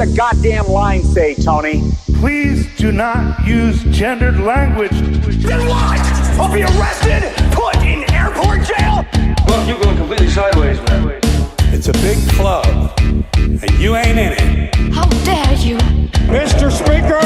the goddamn line say, Tony? Please do not use gendered language. Then what? I'll be arrested, put in airport jail? Look, you're going completely sideways, man. It's a big club, and you ain't in it. How dare you? Mr. Speaker,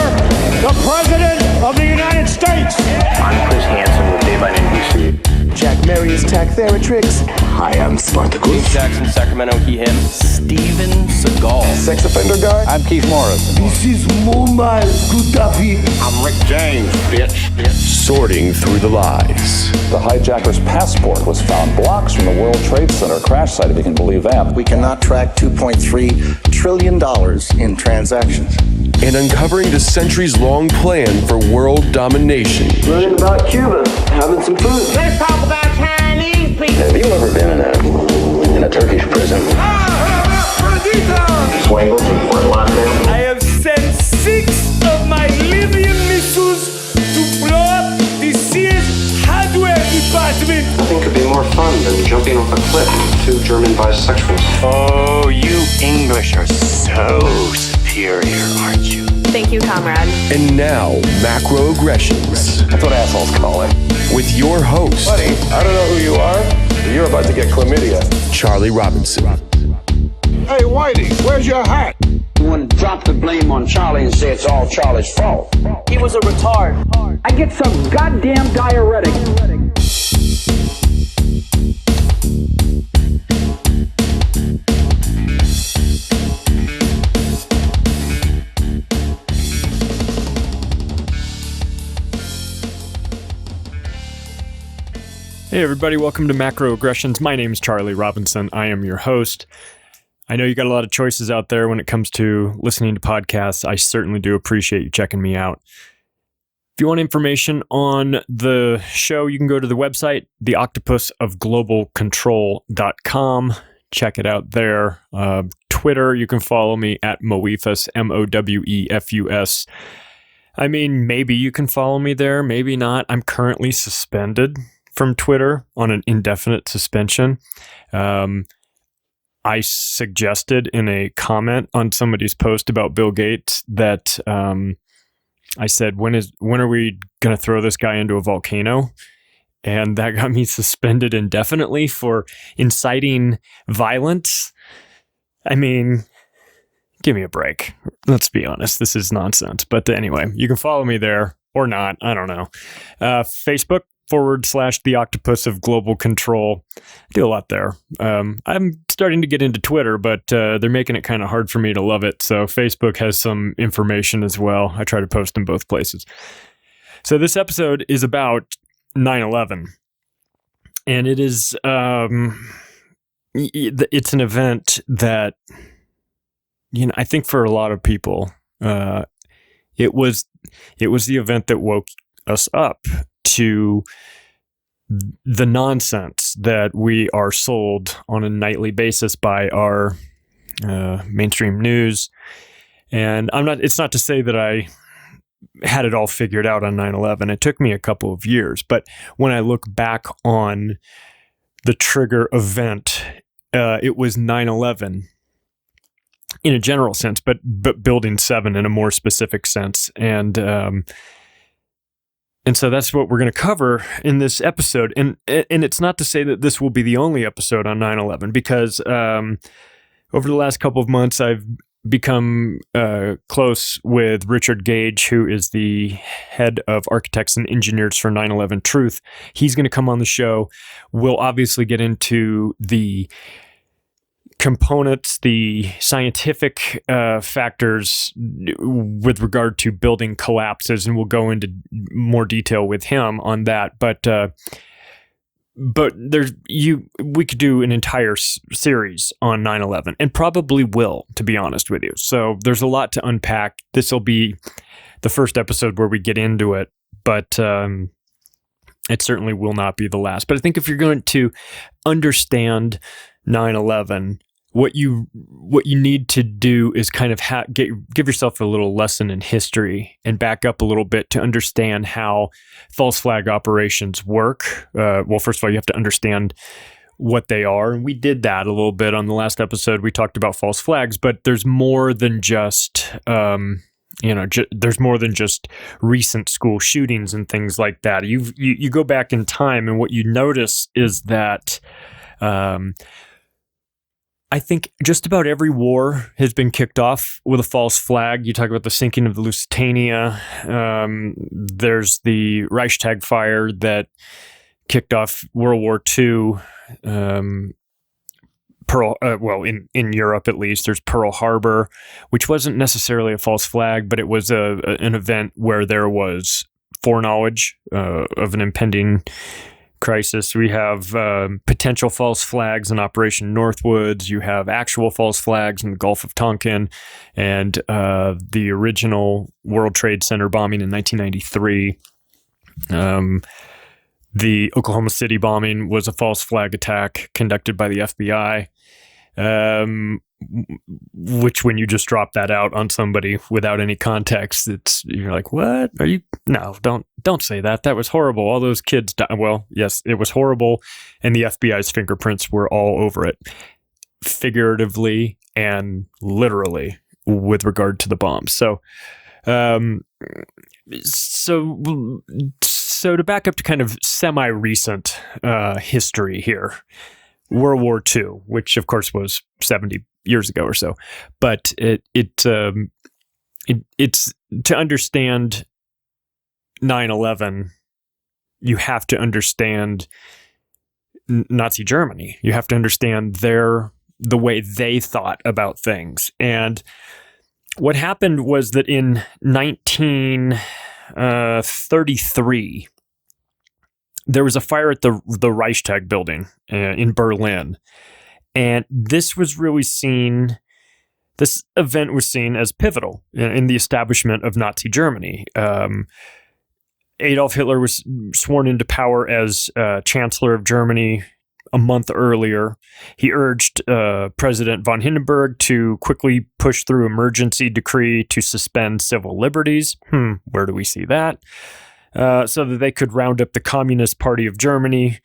the President of the United States. I'm Chris Hansen with Dave on NBC. Jack Marius Tactheratrix. Hi, I'm Spartacus. Jackson, Sacramento, he, him. Steven Seagal. Sex offender guy. I'm Keith Morris. This is Muammar Gaddafi. I'm Rick James, bitch. Sorting through the lies. The hijacker's passport was found blocks from the World Trade Center crash site, if you can believe that. We cannot track $2.3 trillion in transactions. And uncovering the centuries-long plan for world domination. Learning about Cuba, having some food. Let's talk about Chinese people. Have you ever been in a Turkish prison? Swangled from Fort Lauderdale? I have sent 6 of my Libyan missiles to blow up the Sears hardware department. Nothing could be more fun than jumping off a cliff with 2 German bisexuals. Oh, you English are so superior, aren't you? Thank you, comrade. And now, Macroaggressions. That's what assholes call it. With your host, Buddy, I don't know who you are, but you're about to get chlamydia. Charlie Robinson. Hey, Whitey, where's your hat? You want to drop the blame on Charlie and say it's all Charlie's fault. He was a retard. I get some goddamn diuretic. Hey everybody, welcome to Macroaggressions. My name is Charlie Robinson. I am your host. I know you got a lot of choices out there when it comes to listening to podcasts. I certainly do appreciate you checking me out. If you want information on the show, you can go to the website, theoctopusofglobalcontrol.com. Check it out there. Twitter, you can follow me at Mowefus, Mowefus. I mean, maybe you can follow me there, maybe not. I'm currently suspended from Twitter on an indefinite suspension. I suggested in a comment on somebody's post about Bill Gates that I said, when are we going to throw this guy into a volcano? And that got me suspended indefinitely for inciting violence. I mean, give me a break. Let's be honest. This is nonsense. But anyway, you can follow me there or not. I don't know. Facebook. /The Octopus of Global Control. I do a lot there. I'm starting to get into Twitter, but they're making it kind of hard for me to love it. So Facebook has some information as well. I try to post in both places. So this episode is about 9/11. And it is, it's an event that, I think for a lot of people, it was the event that woke us up to the nonsense that we are sold on a nightly basis by our mainstream news. And it's not to say that I had it all figured out on 9/11. It took me a couple of years, but when I look back on the trigger event, it was 9/11 in a general sense, but Building 7 in a more specific sense. And so that's what we're going to cover in this episode. And it's not to say that this will be the only episode on 9/11, because over the last couple of months, I've become close with Richard Gage, who is the head of architects and engineers for 9/11 Truth. He's going to come on the show. We'll obviously get into the components, the scientific factors with regard to building collapses, and we'll go into more detail with him on that. But we could do an entire series on 9/11, and probably will, to be honest with you. So there's a lot to unpack. This will be the first episode where we get into it, but it certainly will not be the last. But I think if you're going to understand 9/11, what you need to do is kind of give yourself a little lesson in history and back up a little bit to understand how false flag operations work. Well, first of all, you have to understand what they are. And we did that a little bit on the last episode. We talked about false flags, but there's more than just, there's more than just recent school shootings and things like that. You go back in time, and what you notice is that I think just about every war has been kicked off with a false flag. You talk about the sinking of the Lusitania. There's the Reichstag fire that kicked off World War II. In Europe at least, there's Pearl Harbor, which wasn't necessarily a false flag, but it was an event where there was foreknowledge of an impending crisis. We have potential false flags in Operation Northwoods. You have actual false flags in the Gulf of Tonkin, and the original World Trade Center bombing in 1993. The Oklahoma City bombing was a false flag attack conducted by the FBI, which when you just drop that out on somebody without any context, you're like, what? Are you? No, don't say that. That was horrible. All those kids died. Well, yes, it was horrible, and the FBI's fingerprints were all over it, figuratively and literally, with regard to the bombs. So to back up to kind of semi-recent history here, World War II, which of course was 70 years ago or so, but it's to understand 9/11, you have to understand Nazi Germany. You have to understand the way they thought about things. And what happened was that in 1933, there was a fire at the Reichstag building in Berlin. And this event was seen as pivotal in the establishment of Nazi Germany. Adolf Hitler was sworn into power as Chancellor of Germany a month earlier. He urged President von Hindenburg to quickly push through emergency decree to suspend civil liberties. Where do we see that? So that they could round up the Communist Party of Germany.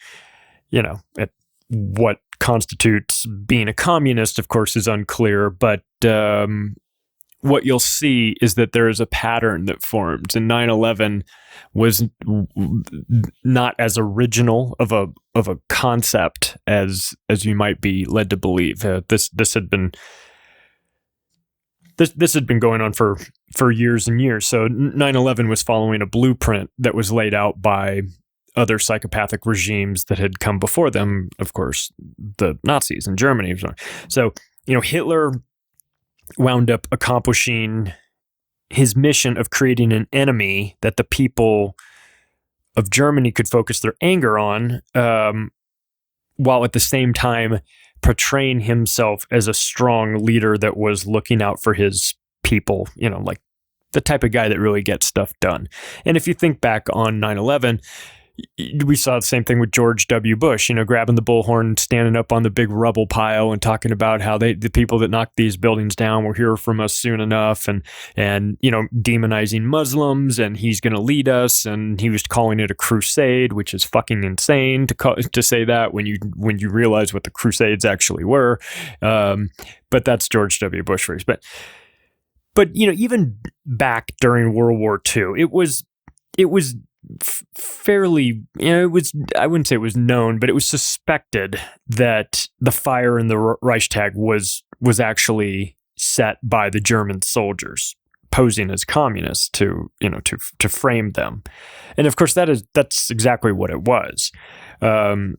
What constitutes being a communist, of course, is unclear, but what you'll see is that there is a pattern that forms, and 9/11 was not as original of a concept as you might be led to believe. This had been going on for years and years. So 9/11 was following a blueprint that was laid out by other psychopathic regimes that had come before them, of course, the Nazis in Germany. So, Hitler wound up accomplishing his mission of creating an enemy that the people of Germany could focus their anger on, while at the same time portraying himself as a strong leader that was looking out for his people, like the type of guy that really gets stuff done. And if you think back on 9/11, we saw the same thing with George W. Bush, grabbing the bullhorn, standing up on the big rubble pile and talking about how the people that knocked these buildings down will hear from us soon enough, and demonizing Muslims, and he's going to lead us, and he was calling it a crusade, which is fucking insane to say that when you realize what the crusades actually were. But that's George W. Bush for you. But even back during World War II, it was fairly, I wouldn't say it was known, but it was suspected that the fire in the Reichstag was actually set by the German soldiers posing as communists to frame them. And of course that's exactly what it was. And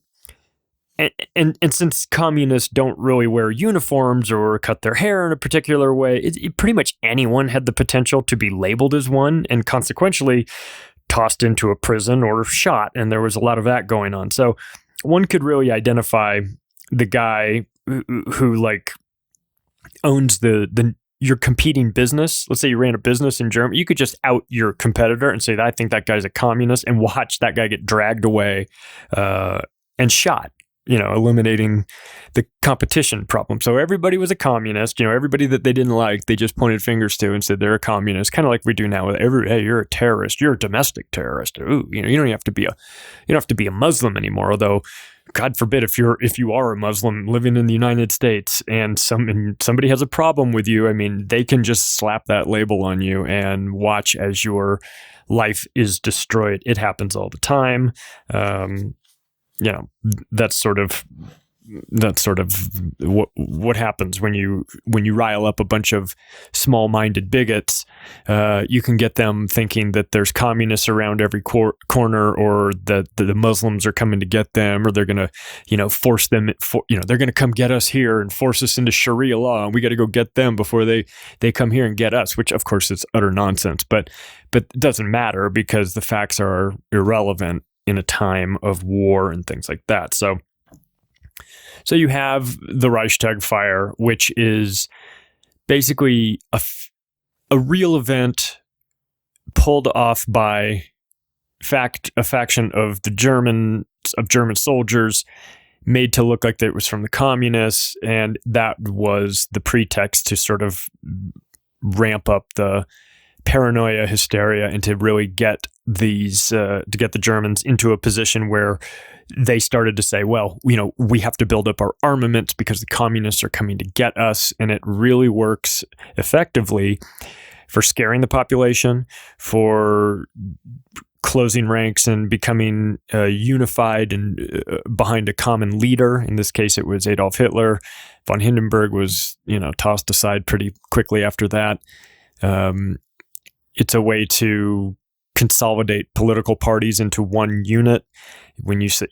since communists don't really wear uniforms or cut their hair in a particular way, pretty much anyone had the potential to be labeled as one, and consequently tossed into a prison or shot. And there was a lot of that going on. So one could really identify the guy who owns your competing business. Let's say you ran a business in Germany. You could just out your competitor and say, I think that guy's a communist, and watch that guy get dragged away and shot. eliminating the competition problem. So everybody was a communist. Everybody that they didn't like, they just pointed fingers to and said they're a communist, kind of like we do now with hey, you're a terrorist, you're a domestic terrorist. Ooh, you don't have to be a Muslim anymore. Although, God forbid, if you are a Muslim living in the United States and somebody has a problem with you, I mean, they can just slap that label on you and watch as your life is destroyed. It happens all the time. That's sort of what happens when you rile up a bunch of small-minded bigots. You can get them thinking that there's communists around every corner, or that the Muslims are coming to get them, or they're going to, force them. They're going to come get us here and force us into Sharia law, and we got to go get them before they come here and get us. Which, of course, is utter nonsense. But it doesn't matter because the facts are irrelevant in a time of war and things like that. So you have the Reichstag fire, which is basically a real event pulled off by a faction of German soldiers, made to look like it was from the communists, and that was the pretext to sort of ramp up the paranoia, hysteria, and to really get to get the Germans into a position where they started to say, well, we have to build up our armaments because the communists are coming to get us. And it really works effectively for scaring the population, for closing ranks and becoming unified and behind a common leader. In this case, it was Adolf Hitler. Von Hindenburg was, tossed aside pretty quickly after that. It's a way to consolidate political parties into one unit. When you say,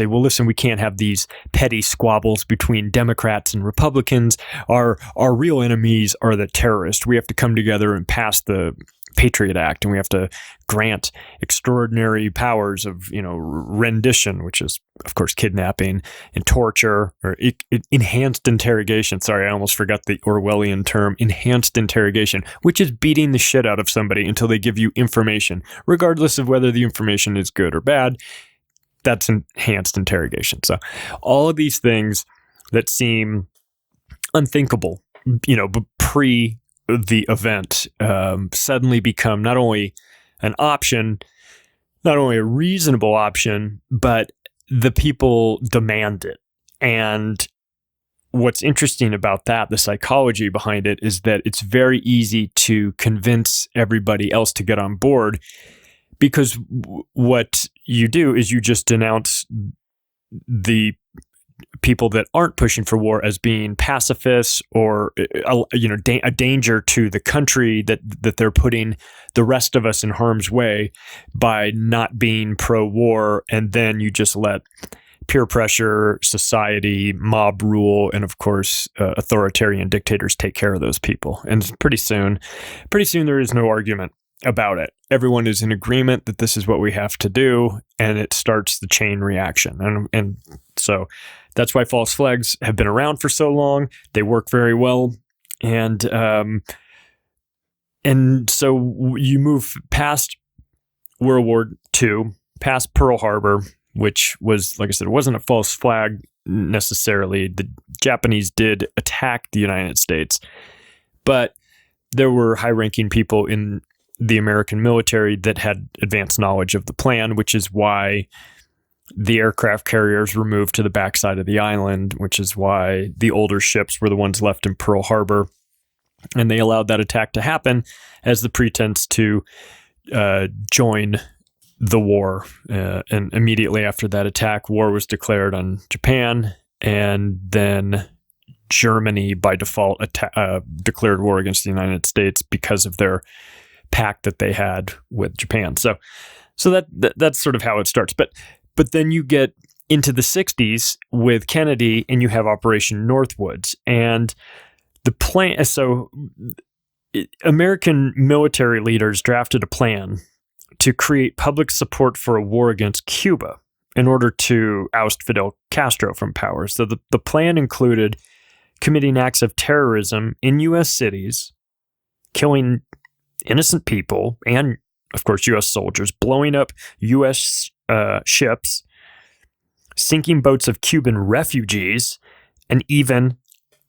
well, listen, we can't have these petty squabbles between Democrats and Republicans. Our real enemies are the terrorists. We have to come together and pass the Patriot Act, and we have to grant extraordinary powers of, rendition, which is, of course, kidnapping, and torture, or enhanced interrogation. Sorry, I almost forgot the Orwellian term, enhanced interrogation, which is beating the shit out of somebody until they give you information, regardless of whether the information is good or bad. That's enhanced interrogation. So all of these things that seem unthinkable, pre the event, suddenly become not only an option, not only a reasonable option, but the people demand it. And what's interesting about that, the psychology behind it, is that it's very easy to convince everybody else to get on board, because what you do is you just denounce the people that aren't pushing for war as being pacifists, or a danger to the country, that they're putting the rest of us in harm's way by not being pro-war, and then you just let peer pressure, society, mob rule, and of course authoritarian dictators take care of those people. And pretty soon there is no argument about it. Everyone is in agreement that this is what we have to do, and it starts the chain reaction. And so that's why false flags have been around for so long. They work very well. And so you move past World War II, past Pearl Harbor, which was, like I said, it wasn't a false flag necessarily. The Japanese did attack the United States, but there were high-ranking people in the American military that had advanced knowledge of the plan, which is why the aircraft carriers were moved to the backside of the island, which is why the older ships were the ones left in Pearl Harbor. And they allowed that attack to happen as the pretense to join the war. And immediately after that attack, war was declared on Japan, and then Germany, by default, declared war against the United States because of their pact that they had with Japan. So that's sort of how it starts. But then you get into the 60s with Kennedy, and you have Operation Northwoods, and the plan. So American military leaders drafted a plan to create public support for a war against Cuba in order to oust Fidel Castro from power. So the plan included committing acts of terrorism in U.S. cities, killing innocent people, and, of course, U.S. soldiers, blowing up U.S. ships, sinking boats of Cuban refugees, and even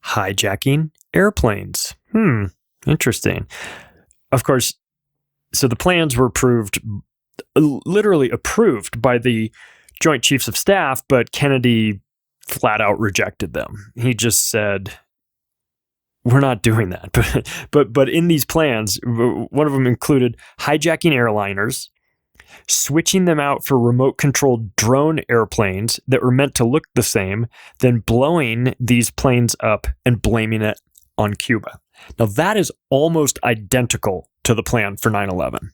hijacking airplanes. Interesting. Of course, so the plans were literally approved by the Joint Chiefs of Staff, but Kennedy flat out rejected them. He just said, we're not doing that. But in these plans, one of them included hijacking airliners, switching them out for remote-controlled drone airplanes that were meant to look the same, then blowing these planes up and blaming it on Cuba. Now, that is almost identical to the plan for 9/11.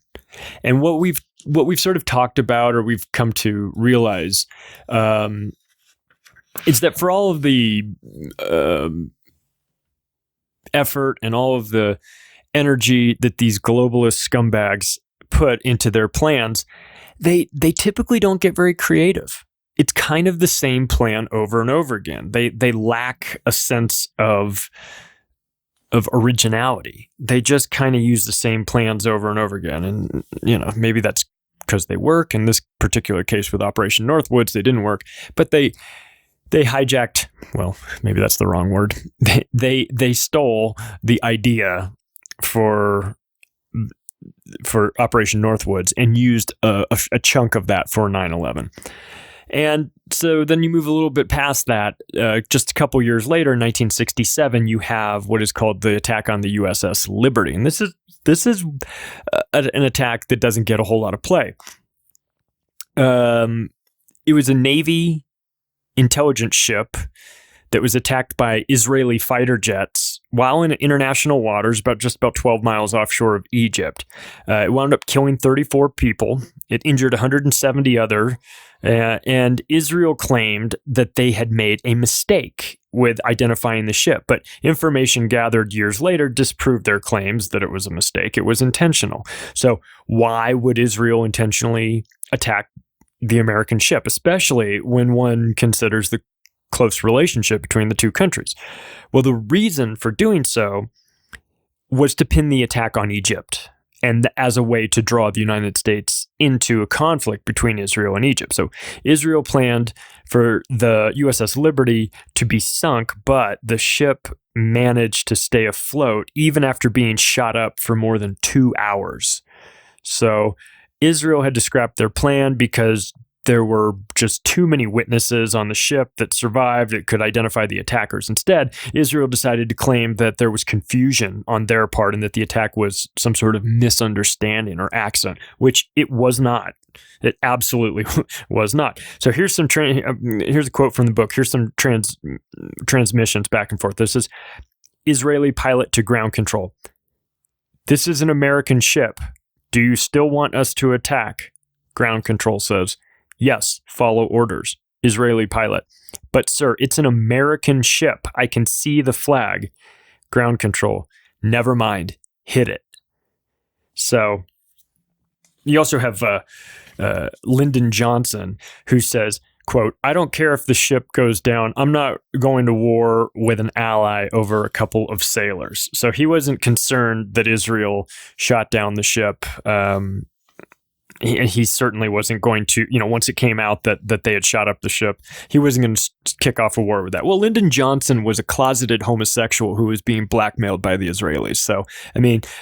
And what we've sort of talked about, or we've come to realize, is that for all of the effort and all of the energy that these globalist scumbags put into their plans, they typically don't get very creative. It's kind of the same plan over and over again. They lack a sense of originality. They just kind of use the same plans over and over again. And, maybe that's because they work. In this particular case with Operation Northwoods, they didn't work, but they hijacked, well, maybe that's the wrong word. They stole the idea for Operation Northwoods and used a chunk of that for 9/11. And so then you move a little bit past that. Just a couple years later, in 1967, you have what is called the attack on the USS Liberty. And this is an attack that doesn't get a whole lot of play. It was a Navy intelligence ship that was attacked by Israeli fighter jets while in international waters, just about 12 miles offshore of Egypt. It wound up killing 34 people. It injured 170 other, and Israel claimed that they had made a mistake with identifying the ship. But information gathered years later disproved their claims that it was a mistake. It was intentional. So why would Israel intentionally attack the American ship, especially when one considers the close relationship between the two countries? Well, the reason for doing so was to pin the attack on Egypt, and as a way to draw the United States into a conflict between Israel and Egypt. So Israel planned for the USS Liberty to be sunk, but the ship managed to stay afloat even after being shot up for more than 2 hours. So Israel had to scrap their plan because there were just too many witnesses on the ship that survived that could identify the attackers. Instead, Israel decided to claim that there was confusion on their part and that the attack was some sort of misunderstanding or accident, which it was not. It absolutely was not. So here's here's a quote from the book. Here's some transmissions back and forth. This is Israeli pilot to ground control. "This is an American ship. Do you still want us to attack?" Ground control says, "Yes, follow orders." Israeli pilot, "But sir, it's an American ship. I can see the flag." Ground control, "Never mind, hit it." So you also have Lyndon Johnson, who says, quote, "I don't care if the ship goes down. I'm not going to war with an ally over a couple of sailors." So he wasn't concerned that Israel shot down the ship. He certainly wasn't going to, once it came out that they had shot up the ship, he wasn't going to kick off a war with that. Well, Lyndon Johnson was a closeted homosexual who was being blackmailed by the Israelis. So,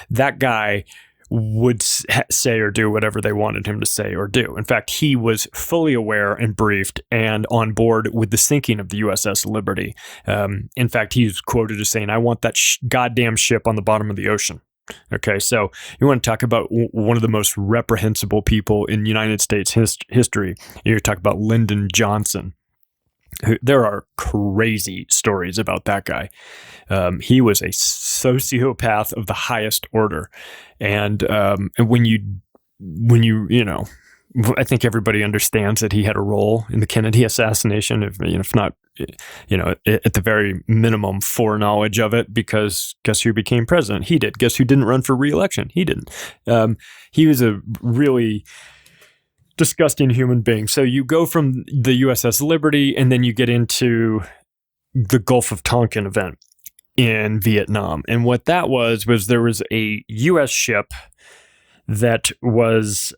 that guy would say or do whatever they wanted him to say or do. In fact, he was fully aware and briefed and on board with the sinking of the USS Liberty. In fact, he's quoted as saying, "I want that goddamn ship on the bottom of the ocean." Okay, so you want to talk about one of the most reprehensible people in United States history. You talk about Lyndon Johnson. There are crazy stories about that guy. He was a sociopath of the highest order, and when you I think everybody understands that he had a role in the Kennedy assassination, if not, at the very minimum, foreknowledge of it, because guess who became president? He did. Guess who didn't run for re-election? He didn't. He was a really disgusting human being. So you go from the USS Liberty, and then you get into the Gulf of Tonkin event in Vietnam. And what that was there was a U.S. ship that was,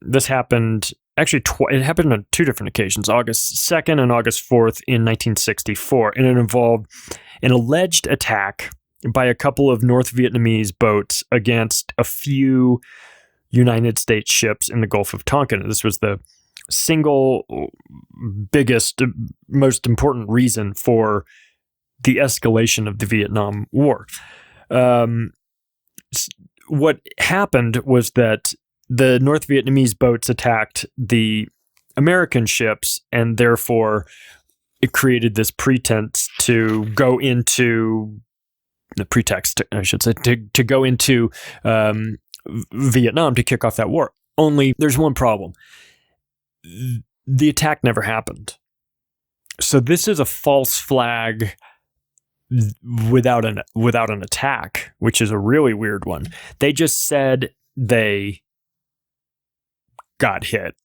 this happened actually, it happened on two different occasions, August 2nd and August 4th in 1964, and it involved an alleged attack by a couple of North Vietnamese boats against a few United States ships in the Gulf of Tonkin. This was the single biggest, most important reason for the escalation of the Vietnam War. What happened was that the North Vietnamese boats attacked the American ships, and therefore it created this pretense to go into the pretext, I should say, to go into Vietnam to kick off that war. Only there's one problem. The attack never happened. So this is a false flag without an attack, which is a really weird one. They just said they got hit.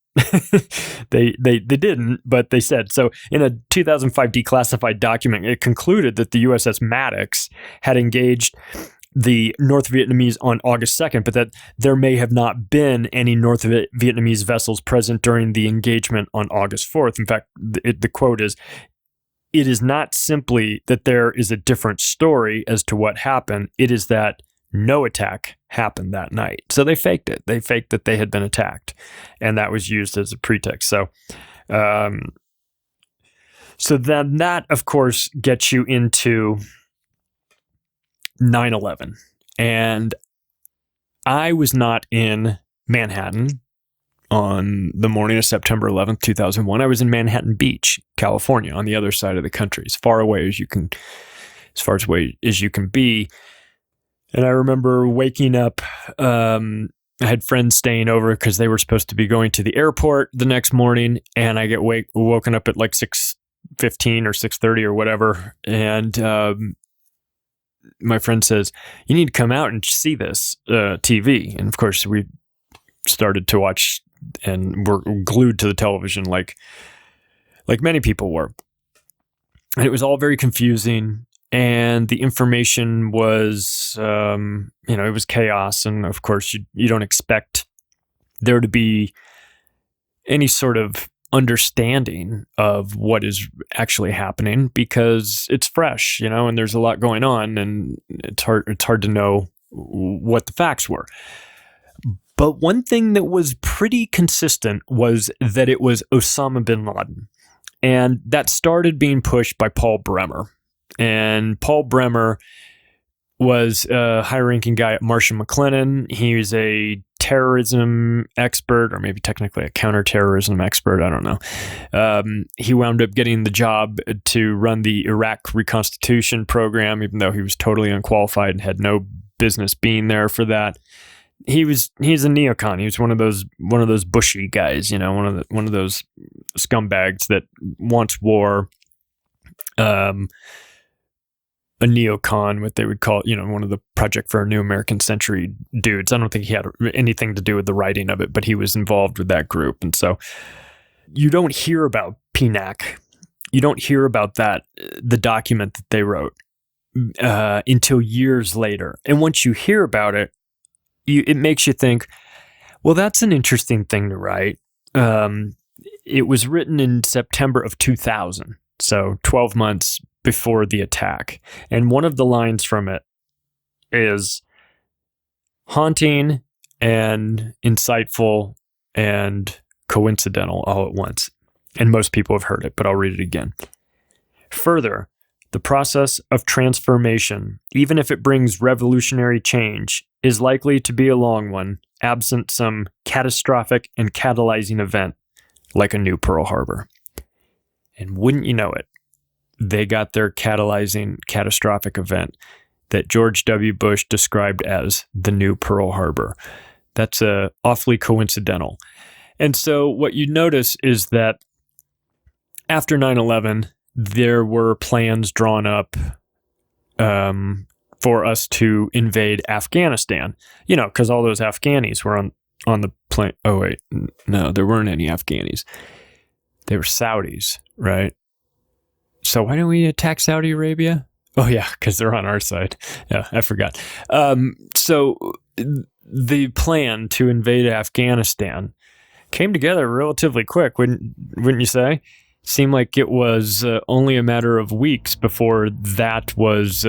They didn't, but they said so. In a 2005 declassified document, it concluded that the USS Maddox had engaged the North Vietnamese on August 2nd, but that there may have not been any North Vietnamese vessels present during the engagement on August 4th. In fact, the quote is, "It is not simply that there is a different story as to what happened. It is that no attack happened that night." So they faked it. They faked that they had been attacked, and that was used as a pretext. So, so then that, of course, gets you into 9/11. And I was not in Manhattan on the morning of September 11th, 2001. I was in Manhattan Beach, California, on the other side of the country, as far away as you can be. And I remember waking up, I had friends staying over because they were supposed to be going to the airport the next morning, and I get woken up at like 6:15 or 6:30 or whatever, and my friend says, "You need to come out and see this TV." And of course, we started to watch and were glued to the television like many people were. And it was all very confusing. And the information was, it was chaos. And of course, you don't expect there to be any sort of understanding of what is actually happening because it's fresh, and there's a lot going on, and it's hard to know what the facts were. But one thing that was pretty consistent was that it was Osama bin Laden. And that started being pushed by Paul Bremer. And Paul Bremer was a high-ranking guy at Marsh & McLennan. He was a terrorism expert, or maybe technically a counterterrorism expert. I don't know. He wound up getting the job to run the Iraq Reconstitution program, even though he was totally unqualified and had no business being there for that. He's a neocon. He was one of those Bushy guys, one of those scumbags that wants war. A neocon, what they would call, one of the Project for a New American Century dudes. I don't think he had anything to do with the writing of it, but he was involved with that group. And so you don't hear about PNAC. You don't hear about the document that they wrote until years later. And once you hear about it, it makes you think, well, that's an interesting thing to write. It was written in September of 2000, so 12 months before the attack. And one of the lines from it is haunting and insightful and coincidental all at once. And most people have heard it, but I'll read it again. "Further, the process of transformation, even if it brings revolutionary change, is likely to be a long one, absent some catastrophic and catalyzing event like a new Pearl Harbor." And wouldn't you know it, they got their catalyzing catastrophic event that George W. Bush described as the new Pearl Harbor. That's awfully coincidental. And so what you notice is that after 9/11, there were plans drawn up for us to invade Afghanistan, because all those Afghanis were on the plane. Oh, wait, no, there weren't any Afghanis. They were Saudis, right? So why don't we attack Saudi Arabia? Oh, yeah, because they're on our side. Yeah, I forgot. So the plan to invade Afghanistan came together relatively quick, wouldn't you say? Seemed like it was only a matter of weeks before that was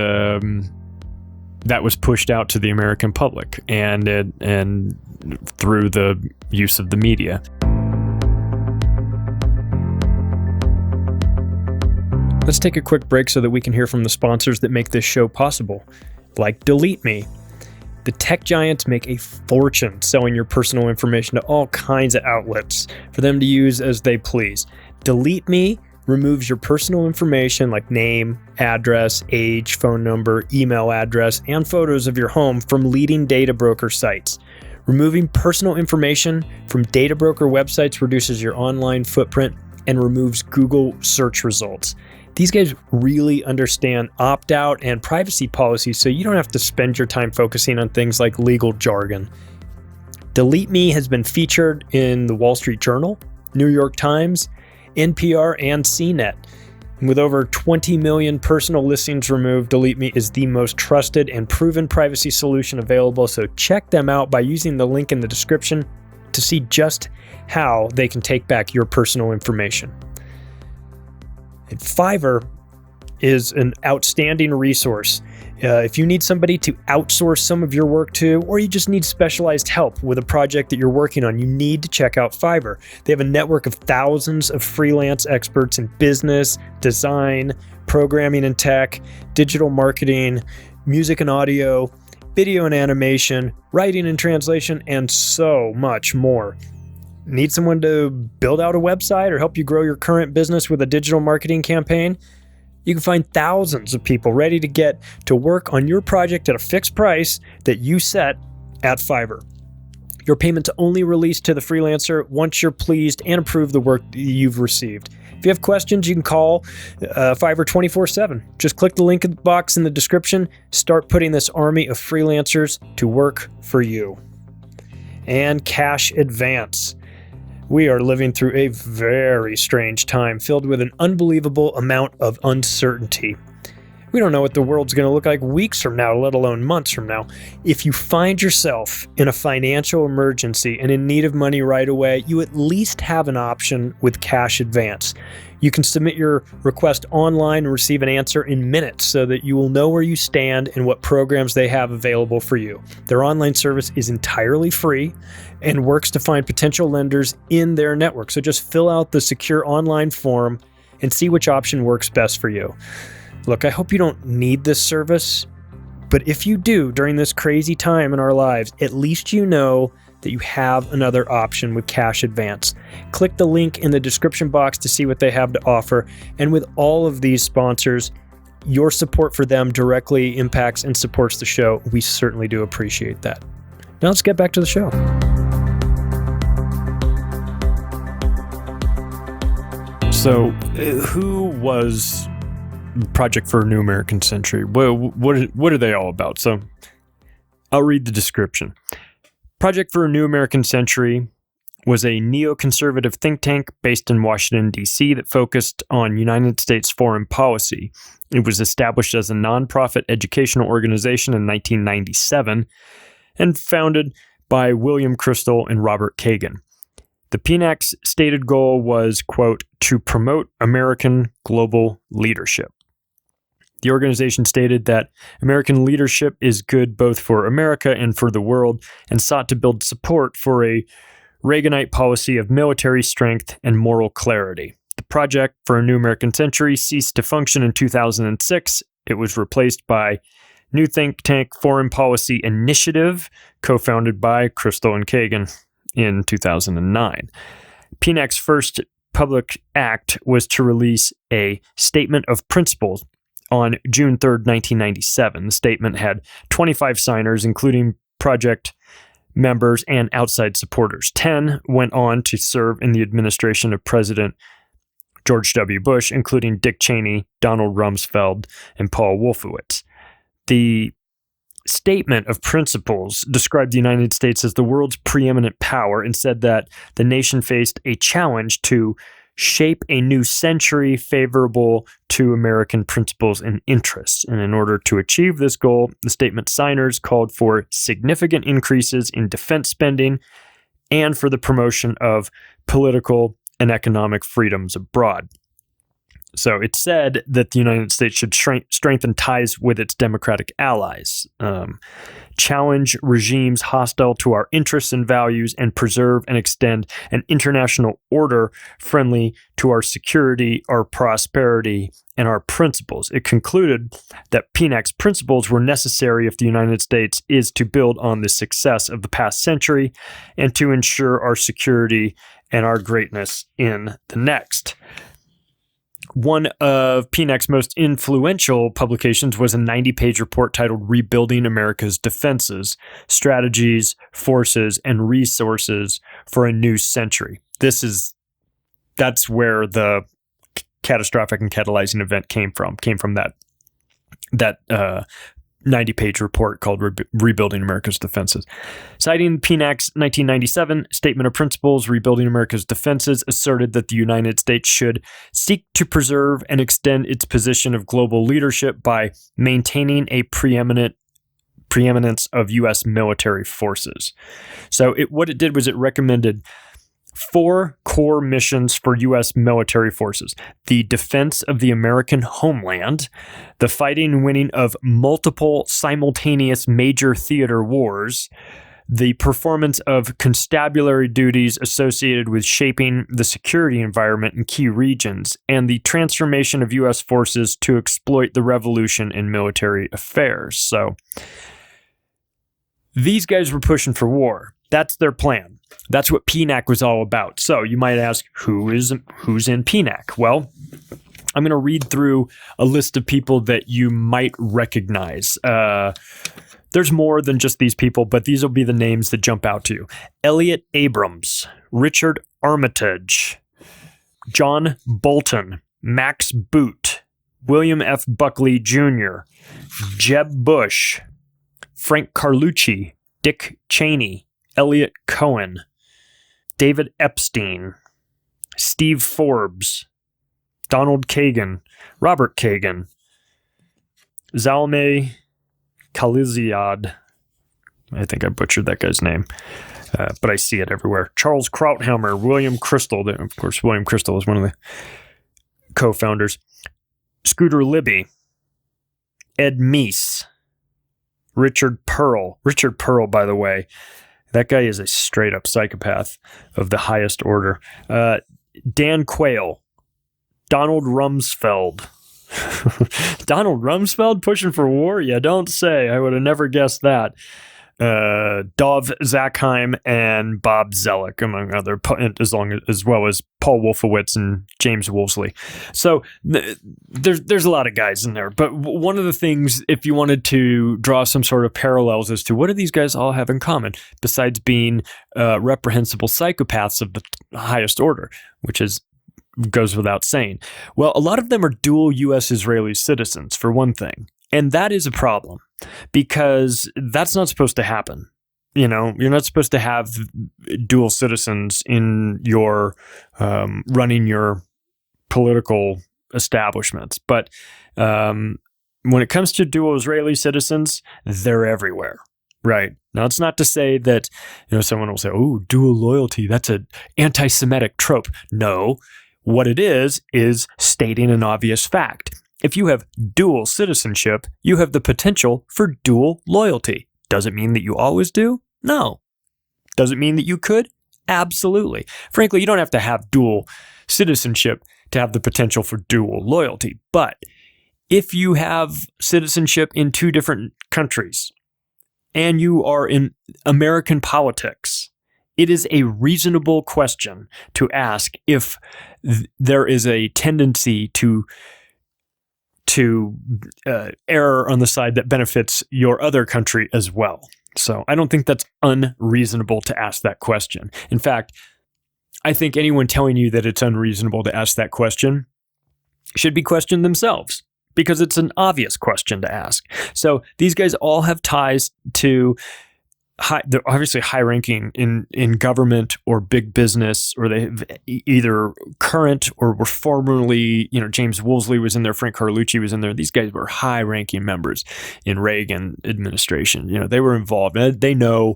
pushed out to the American public and through the use of the media. Let's take a quick break so that we can hear from the sponsors that make this show possible, like Delete Me. The tech giants make a fortune selling your personal information to all kinds of outlets for them to use as they please. Delete Me removes your personal information like name, address, age, phone number, email address, and photos of your home from leading data broker sites. Removing personal information from data broker websites reduces your online footprint and removes Google search results. These guys really understand opt-out and privacy policies, so you don't have to spend your time focusing on things like legal jargon. Delete Me has been featured in the Wall Street Journal, New York Times, NPR, and CNET. And with over 20 million personal listings removed, Delete Me is the most trusted and proven privacy solution available, so check them out by using the link in the description to see just how they can take back your personal information. And Fiverr is an outstanding resource. If you need somebody to outsource some of your work to, or you just need specialized help with a project that you're working on, you need to check out Fiverr. They have a network of thousands of freelance experts in business, design, programming and tech, digital marketing, music and audio, video and animation, writing and translation, and so much more. Need someone to build out a website or help you grow your current business with a digital marketing campaign? You can find thousands of people ready to get to work on your project at a fixed price that you set at Fiverr. Your payment's only released to the freelancer once you're pleased and approve the work that you've received. If you have questions, you can call Fiverr 24/7. Just click the link in the box in the description. Start putting this army of freelancers to work for you. And Cash Advance. We are living through a very strange time filled with an unbelievable amount of uncertainty. We don't know what the world's going to look like weeks from now, let alone months from now. If you find yourself in a financial emergency and in need of money right away, you at least have an option with Cash Advance. You can submit your request online and receive an answer in minutes so that you will know where you stand and what programs they have available for you. Their online service is entirely free and works to find potential lenders in their network. So just fill out the secure online form and see which option works best for you. Look, I hope you don't need this service, but if you do during this crazy time in our lives, at least you know that you have another option with Cash Advance. Click the link in the description box to see what they have to offer. And with all of these sponsors, your support for them directly impacts and supports the show. We certainly do appreciate that. Now let's get back to the show. So, who was Project for a New American Century? What are they all about? So, I'll read the description. Project for a New American Century was a neoconservative think tank based in Washington, D.C. that focused on United States foreign policy. It was established as a nonprofit educational organization in 1997 and founded by William Kristol and Robert Kagan. The PNAC's stated goal was, quote, to promote American global leadership. The organization stated that American leadership is good both for America and for the world, and sought to build support for a Reaganite policy of military strength and moral clarity. The Project for a New American Century ceased to function in 2006. It was replaced by new think tank Foreign Policy Initiative, co-founded by Kristol and Kagan in 2009. PNAC's first public act was to release a Statement of Principles on June 3rd, 1997. The statement had 25 signers, including project members and outside supporters. 10 went on to serve in the administration of President George W. Bush, including Dick Cheney, Donald Rumsfeld, and Paul Wolfowitz. The Statement of Principles described the United States as the world's preeminent power and said that the nation faced a challenge to shape a new century favorable to American principles and interests. And in order to achieve this goal, the statement signers called for significant increases in defense spending and for the promotion of political and economic freedoms abroad. So it said that the United States should strengthen ties with its democratic allies, challenge regimes hostile to our interests and values, and preserve and extend an international order friendly to our security, our prosperity, and our principles. It concluded that PNAC's principles were necessary if the United States is to build on the success of the past century and to ensure our security and our greatness in the next. One of PNAC's most influential publications was a 90-page report titled Rebuilding America's Defenses, Strategies, Forces, and Resources for a New Century. That's where the catastrophic and catalyzing event came from that 90-page report called Rebuilding America's Defenses. Citing PNAC's 1997 Statement of Principles, Rebuilding America's Defenses asserted that the United States should seek to preserve and extend its position of global leadership by maintaining a preeminence of U.S. military forces. So what it did was it recommended 4 core missions for U.S. military forces: the defense of the American homeland, the fighting and winning of multiple simultaneous major theater wars, the performance of constabulary duties associated with shaping the security environment in key regions, and the transformation of U.S. forces to exploit the revolution in military affairs. So these guys were pushing for war. That's their plan. That's what PNAC was all about. So you might ask, who's in PNAC? Well, I'm going to read through a list of people that you might recognize. There's more than just these people, but these will be the names that jump out to you. Elliot Abrams, Richard Armitage, John Bolton, Max Boot, William F. Buckley Jr., Jeb Bush, Frank Carlucci, Dick Cheney, Elliot Cohen, David Epstein, Steve Forbes, Donald Kagan, Robert Kagan, Zalmay Khalilzad. I think I butchered that guy's name, but I see it everywhere. Charles Krauthammer, William Crystal. Of course, William Crystal is one of the co-founders. Scooter Libby, Ed Meese, Richard Pearl. Richard Pearl, by the way, that guy is a straight-up psychopath of the highest order. Dan Quayle, Donald Rumsfeld. Donald Rumsfeld pushing for war? You don't say. I would have never guessed that. Dov Zakheim and Bob Zellick, among other, as well as Paul Wolfowitz and James Wolseley. So there's a lot of guys in there. But one of the things, if you wanted to draw some sort of parallels as to what do these guys all have in common, besides being reprehensible psychopaths of the highest order, which goes without saying. Well, a lot of them are dual U.S.-Israeli citizens, for one thing. And that is a problem because that's not supposed to happen. You know, you're not supposed to have dual citizens in your running your political establishments. But when it comes to dual Israeli citizens, they're everywhere. Right. Now, it's not to say that, someone will say, oh, dual loyalty, that's an anti-Semitic trope. No, what it is stating an obvious fact. If you have dual citizenship, you have the potential for dual loyalty. Does it mean that you always do? No. Does it mean that you could? Absolutely. Frankly, you don't have to have dual citizenship to have the potential for dual loyalty. But if you have citizenship in 2 different countries and you are in American politics, it is a reasonable question to ask if there is a tendency to err on the side that benefits your other country as well. So I don't think that's unreasonable to ask that question. In fact, I think anyone telling you that it's unreasonable to ask that question should be questioned themselves because it's an obvious question to ask. So these guys all have ties to they're obviously high-ranking in government or big business, or they have either current or were formerly, James Wolseley was in there, Frank Carlucci was in there. These guys were high-ranking members in Reagan administration. They were involved. They know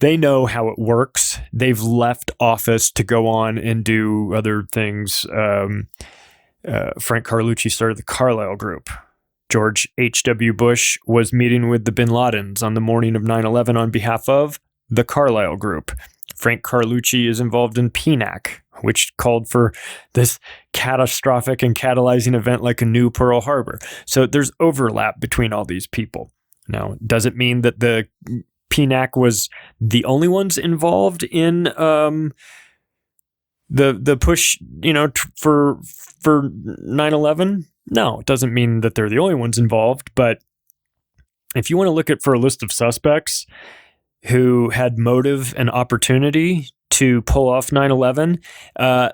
They know how it works. They've left office to go on and do other things. Frank Carlucci started the Carlyle Group. George H.W. Bush was meeting with the bin Ladens on the morning of 9/11 on behalf of the Carlyle Group. Frank Carlucci is involved in PNAC, which called for this catastrophic and catalyzing event like a new Pearl Harbor. So there's overlap between all these people. Now, does it mean that the PNAC was the only ones involved in the push, for 9/11? No, it doesn't mean that they're the only ones involved. But if you want to look at for a list of suspects who had motive and opportunity to pull off 9/11,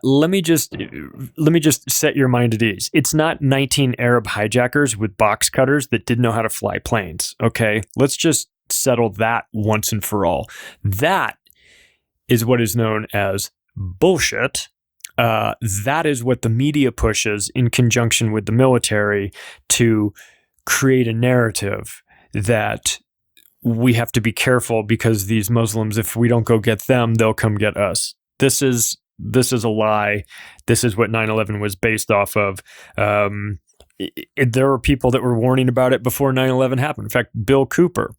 let me just set your mind at ease. It's not 19 Arab hijackers with box cutters that didn't know how to fly planes. Okay, let's just settle that once and for all. That is what is known as bullshit. That is what the media pushes in conjunction with the military to create a narrative that we have to be careful because these Muslims, if we don't go get them, they'll come get us. This is a lie. This is what 9/11 was based off of. There were people that were warning about it before 9/11 happened. In fact, Bill Cooper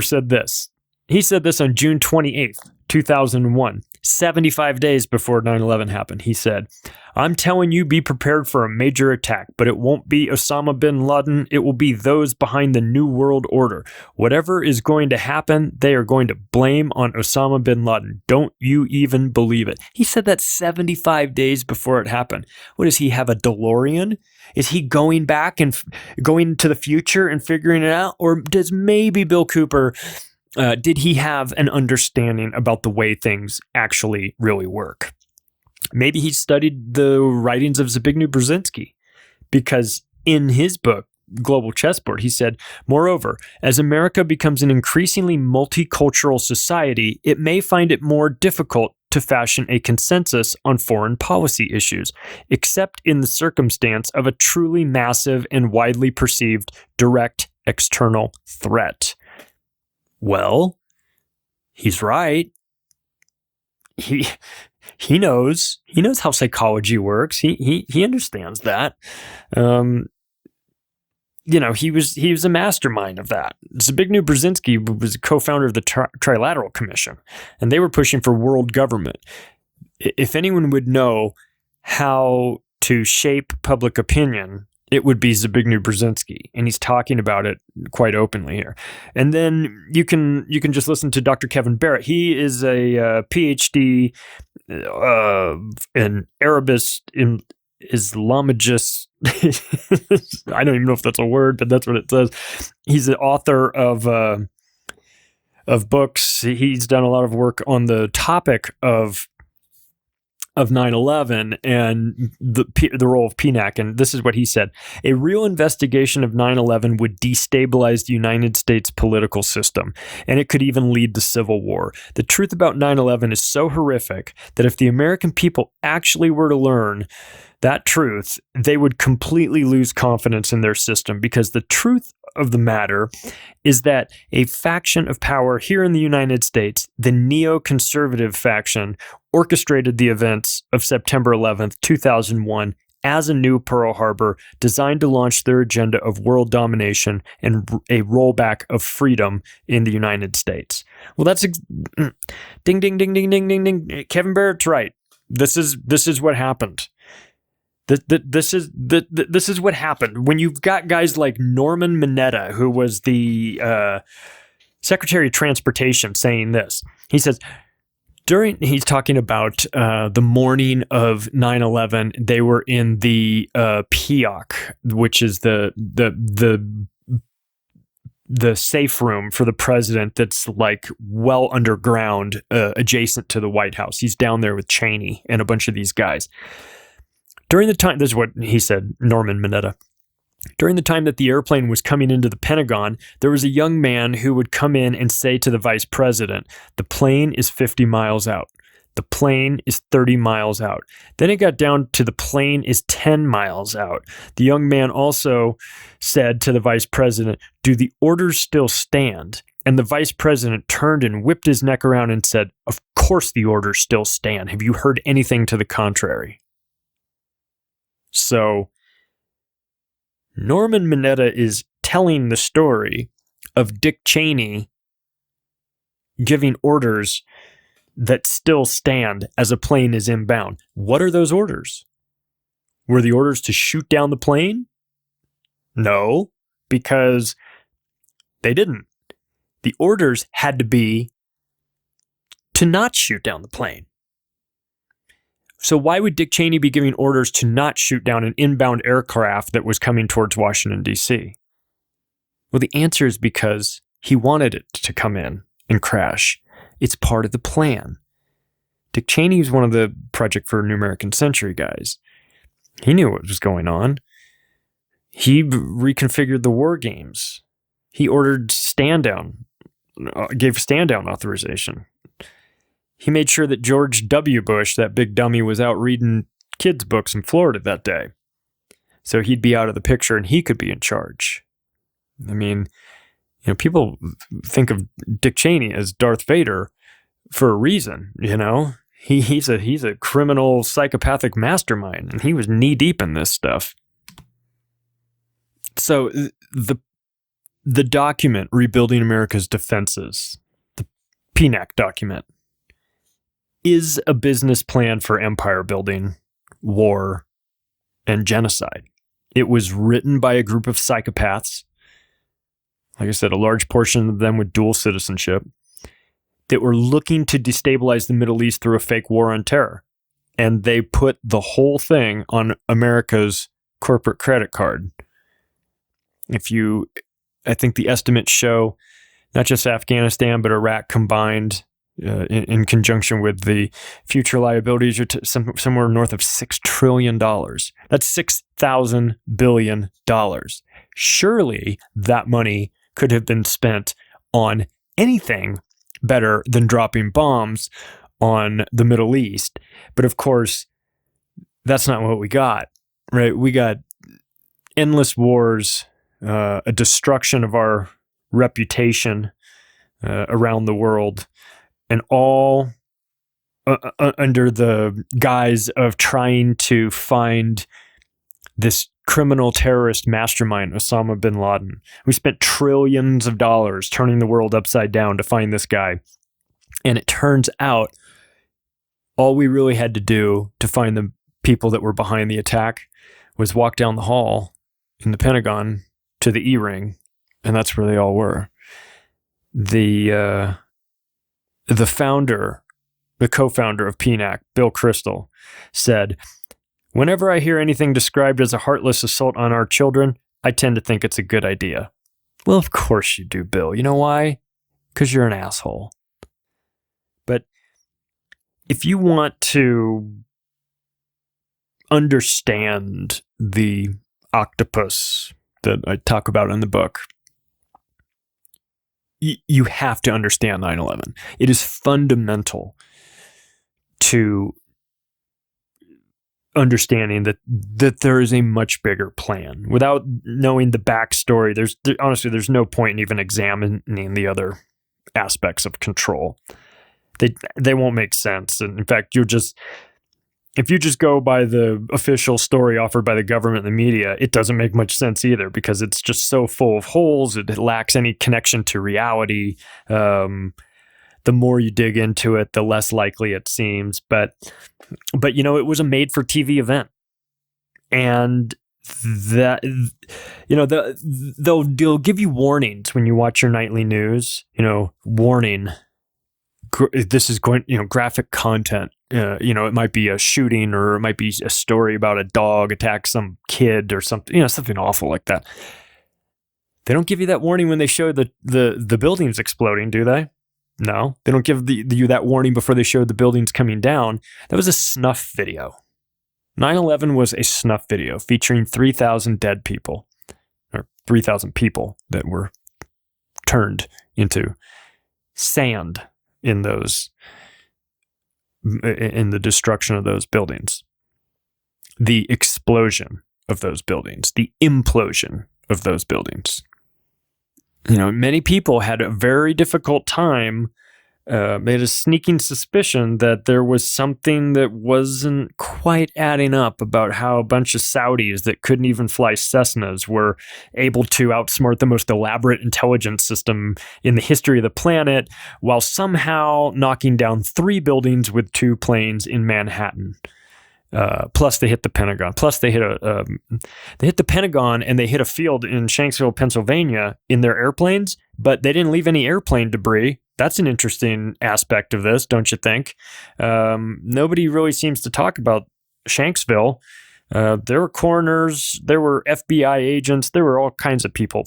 said this. He said this on June 28th, 2001, 75 days before 9/11 happened. He said, "I'm telling you, be prepared for a major attack, but it won't be Osama bin Laden. It will be those behind the New World Order. Whatever is going to happen, they are going to blame on Osama bin Laden. Don't you even believe it." He said that 75 days before it happened. What does he have, a DeLorean? Is he going back and going to the future and figuring it out? Or does maybe Bill Cooper... did he have an understanding about the way things actually really work? Maybe he studied the writings of Zbigniew Brzezinski, because in his book, Global Chessboard, he said, "Moreover, as America becomes an increasingly multicultural society, it may find it more difficult to fashion a consensus on foreign policy issues, except in the circumstance of a truly massive and widely perceived direct external threat." Well, he's right. He knows how psychology works. He understands that. He was a mastermind of that. Zbigniew Brzezinski was a co-founder of the Trilateral Commission, and they were pushing for world government. If anyone would know how to shape public opinion, it would be Zbigniew Brzezinski, and he's talking about it quite openly here. And then you can just listen to Dr. Kevin Barrett. He is a PhD, an Arabist, Islamologist. I don't even know if that's a word, but that's what it says. He's the author of books. He's done a lot of work on the topic of 9/11 and the role of PNAC. And this is what he said: "A real investigation of 9/11 would destabilize the United States political system, and it could even lead to civil war. The truth about 9/11 is so horrific that if the American people actually were to learn that truth, they would completely lose confidence in their system, because the truth of the matter is that a faction of power here in the United States, the neoconservative faction, orchestrated the events of September 11th, 2001 as a new Pearl Harbor, designed to launch their agenda of world domination and a rollback of freedom in the United States." Well, that's ding, ding, ding, ding, ding, ding, ding. Kevin Barrett's right. This is what happened. This is what happened when you've got guys like Norman Mineta, who was the Secretary of Transportation, saying this. He says, he's talking about the morning of 9/11, they were in the PNAC, which is the safe room for the president that's like well underground, adjacent to the White House. He's down there with Cheney and a bunch of these guys. During the time, this is what he said, Norman Mineta. "During the time that the airplane was coming into the Pentagon, there was a young man who would come in and say to the vice president, 'The plane is 50 miles out. The plane is 30 miles out.' Then it got down to the plane is 10 miles out. The young man also said to the vice president, 'Do the orders still stand?' And the vice president turned and whipped his neck around and said, "Of course the orders still stand. Have you heard anything to the contrary?" So Norman Mineta is telling the story of Dick Cheney giving orders that still stand as a plane is inbound. What are those orders? Were the orders to shoot down the plane? No, because they didn't. The orders had to be to not shoot down the plane. So why would Dick Cheney be giving orders to not shoot down an inbound aircraft that was coming towards Washington, D.C.? Well, the answer is because he wanted it to come in and crash. It's part of the plan. Dick Cheney was one of the Project for a New American Century guys. He knew what was going on. He reconfigured the war games. He ordered gave stand-down authorization. He made sure that George W. Bush, that big dummy, was out reading kids' books in Florida that day. So he'd be out of the picture and he could be in charge. I mean, people think of Dick Cheney as Darth Vader for a reason, He's a criminal, psychopathic mastermind, and he was knee-deep in this stuff. So the document, Rebuilding America's Defenses, the PNAC document, is a business plan for empire building, war, and genocide. It was written by a group of psychopaths, like I said, a large portion of them with dual citizenship, that were looking to destabilize the Middle East through a fake war on terror. And they put the whole thing on America's corporate credit card. I think the estimates show not just Afghanistan, but Iraq combined in conjunction with the future liabilities are somewhere north of $6 trillion. That's $6,000 billion. Surely that money could have been spent on anything better than dropping bombs on the Middle East. But of course, that's not what we got, right? We got endless wars, a destruction of our reputation around the world, and all under the guise of trying to find this criminal terrorist mastermind, Osama bin Laden. We spent trillions of dollars turning the world upside down to find this guy. And it turns out all we really had to do to find the people that were behind the attack was walk down the hall in the Pentagon to the E-ring, and that's where they all were. The co-founder of PNAC, Bill Kristol, said, "Whenever I hear anything described as a heartless assault on our children, I tend to think it's a good idea." Well, of course you do, Bill. You know why? Because you're an asshole. But if you want to understand the octopus that I talk about in the book, you have to understand 9/11. It is fundamental to understanding that there is a much bigger plan. Without knowing the backstory, honestly, there's no point in even examining the other aspects of control. They won't make sense. And in fact, if you just go by the official story offered by the government and the media, it doesn't make much sense either, because it's just so full of holes. It lacks any connection to reality. The more you dig into it, the less likely it seems. But it was a made-for-TV event, and that they'll give you warnings when you watch your nightly news. Warning. This is going, graphic content. It might be a shooting, or it might be a story about a dog attacked some kid or something. Something awful like that. They don't give you that warning when they show the buildings exploding, do they? No, they don't give you that warning before they show the buildings coming down. That was a snuff video. 9/11 was a snuff video featuring 3,000 dead people, or 3,000 people that were turned into sand in the destruction of those buildings, the explosion of those buildings, the implosion of those buildings. Many people had a very difficult time, made a sneaking suspicion that there was something that wasn't quite adding up about how a bunch of Saudis that couldn't even fly Cessnas were able to outsmart the most elaborate intelligence system in the history of the planet while somehow knocking down 3 buildings with 2 planes in Manhattan. Plus they hit the Pentagon. Plus they hit the Pentagon and they hit a field in Shanksville, Pennsylvania in their airplanes, but they didn't leave any airplane debris. That's an interesting aspect of this, don't you think? Nobody really seems to talk about Shanksville. There were coroners, there were FBI agents, there were all kinds of people,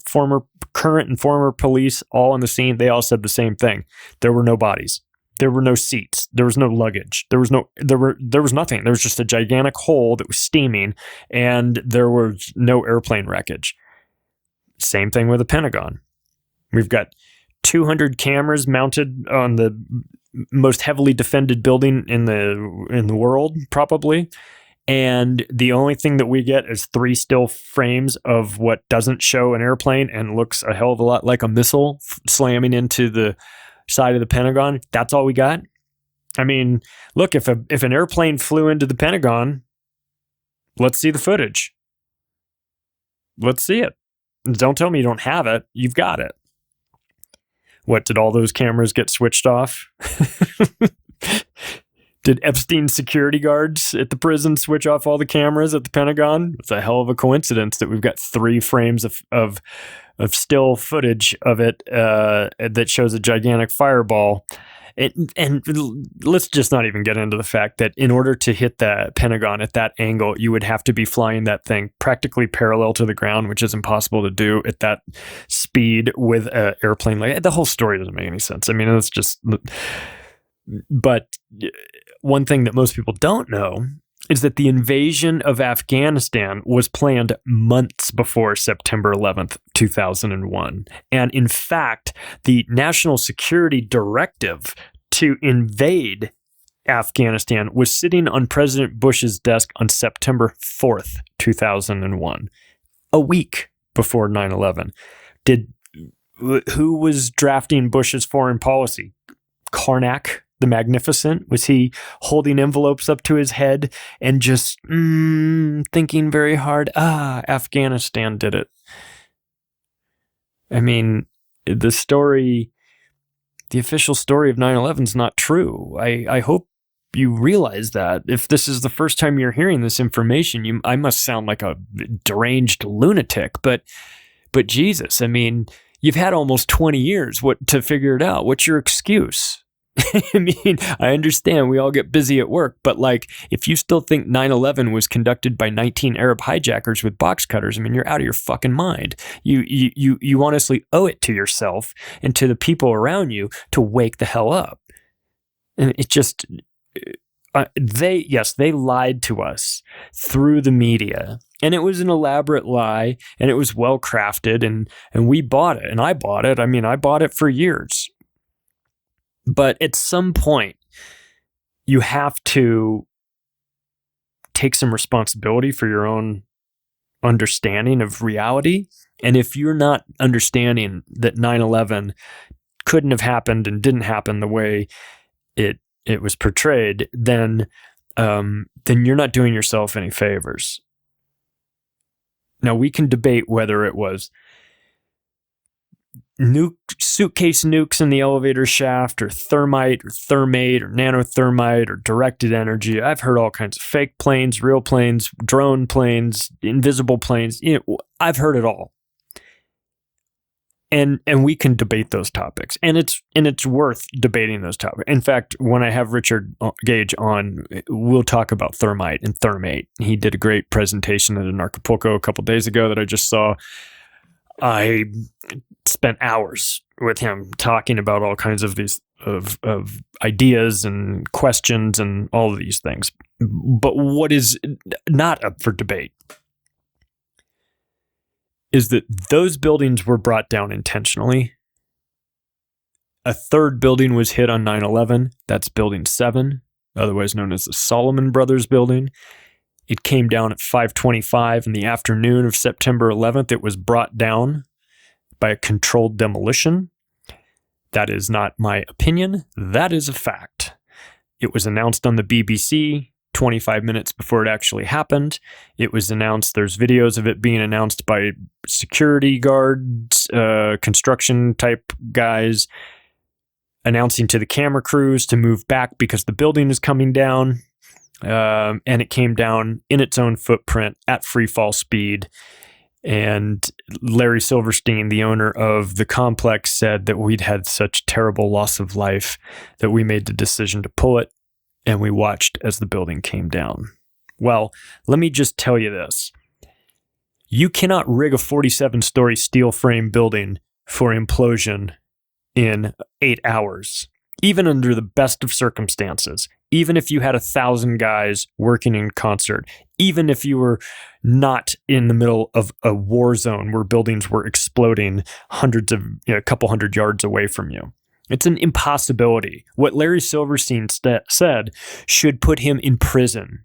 current and former police, all on the scene. They all said the same thing. There were no bodies. There were no seats. There was no luggage. There was nothing. There was just a gigantic hole that was steaming, and there was no airplane wreckage. Same thing with the Pentagon. We've got 200 cameras mounted on the most heavily defended building in the world, probably. And the only thing that we get is 3 still frames of what doesn't show an airplane and looks a hell of a lot like a missile slamming into the side of the Pentagon. That's all we got. I mean, look, if an airplane flew into the Pentagon, let's see the footage. Let's see it. Don't tell me you don't have it. You've got it. What, did all those cameras get switched off? Did Epstein's security guards at the prison switch off all the cameras at the Pentagon? It's a hell of a coincidence that we've got 3 frames of still footage of it that shows a gigantic fireball. And let's just not even get into the fact that in order to hit the Pentagon at that angle, you would have to be flying that thing practically parallel to the ground, which is impossible to do at that speed with an airplane. Like, the whole story doesn't make any sense. I mean, it's just... But one thing that most people don't know is that the invasion of Afghanistan was planned months before September 11th, 2001. And in fact, the National Security Directive to invade Afghanistan was sitting on President Bush's desk on September 4th, 2001, a week before 9/11. Who was drafting Bush's foreign policy? Karnak the Magnificent? Was he holding envelopes up to his head and just thinking very hard? Afghanistan did it. I mean, the official story of 9/11 is not true. I hope you realize that. If this is the first time you're hearing this information, I must sound like a deranged lunatic, but Jesus, I mean, you've had almost 20 years to figure it out. What's your excuse? I mean, I understand we all get busy at work, but like, if you still think 9/11 was conducted by 19 Arab hijackers with box cutters, I mean, you're out of your fucking mind. You honestly owe it to yourself and to the people around you to wake the hell up. And it just, they lied to us through the media, and it was an elaborate lie, and it was well crafted, and we bought it, and I bought it. I mean, I bought it for years. But at some point, you have to take some responsibility for your own understanding of reality. And if you're not understanding that 9/11 couldn't have happened and didn't happen the way it was portrayed, then you're not doing yourself any favors. Now, we can debate whether it was suitcase nukes in the elevator shaft, or thermite, or thermate, or nanothermite, or directed energy. I've heard all kinds of fake planes, real planes, drone planes, invisible planes. I've heard it all. And we can debate those topics, and it's worth debating those topics. In fact, when I have Richard Gage on, we'll talk about thermite and thermate. He did a great presentation at Acapulco a couple days ago that I just saw. I spent hours with him talking about all kinds of these of ideas and questions and all of these things. But what is not up for debate is that those buildings were brought down intentionally. A third building was hit on 9/11. That's Building 7, otherwise known as the Solomon Brothers Building. It came down at 5:25 in the afternoon of September 11th. It was brought down by a controlled demolition. That is not my opinion. That is a fact. It was announced on the BBC 25 minutes before it actually happened. It was announced, there's videos of it being announced by security guards, construction type guys, announcing to the camera crews to move back because the building is coming down. And it came down in its own footprint at free fall speed. And Larry Silverstein, the owner of the complex, said that we'd had such terrible loss of life that we made the decision to pull it, and we watched as the building came down. Well, let me just tell you this. You cannot rig a 47-story steel frame building for implosion in 8 hours, even under the best of circumstances. Even if you had 1,000 guys working in concert, even if you were not in the middle of a war zone where buildings were exploding a couple hundred yards away from you. It's an impossibility. What Larry Silverstein said should put him in prison.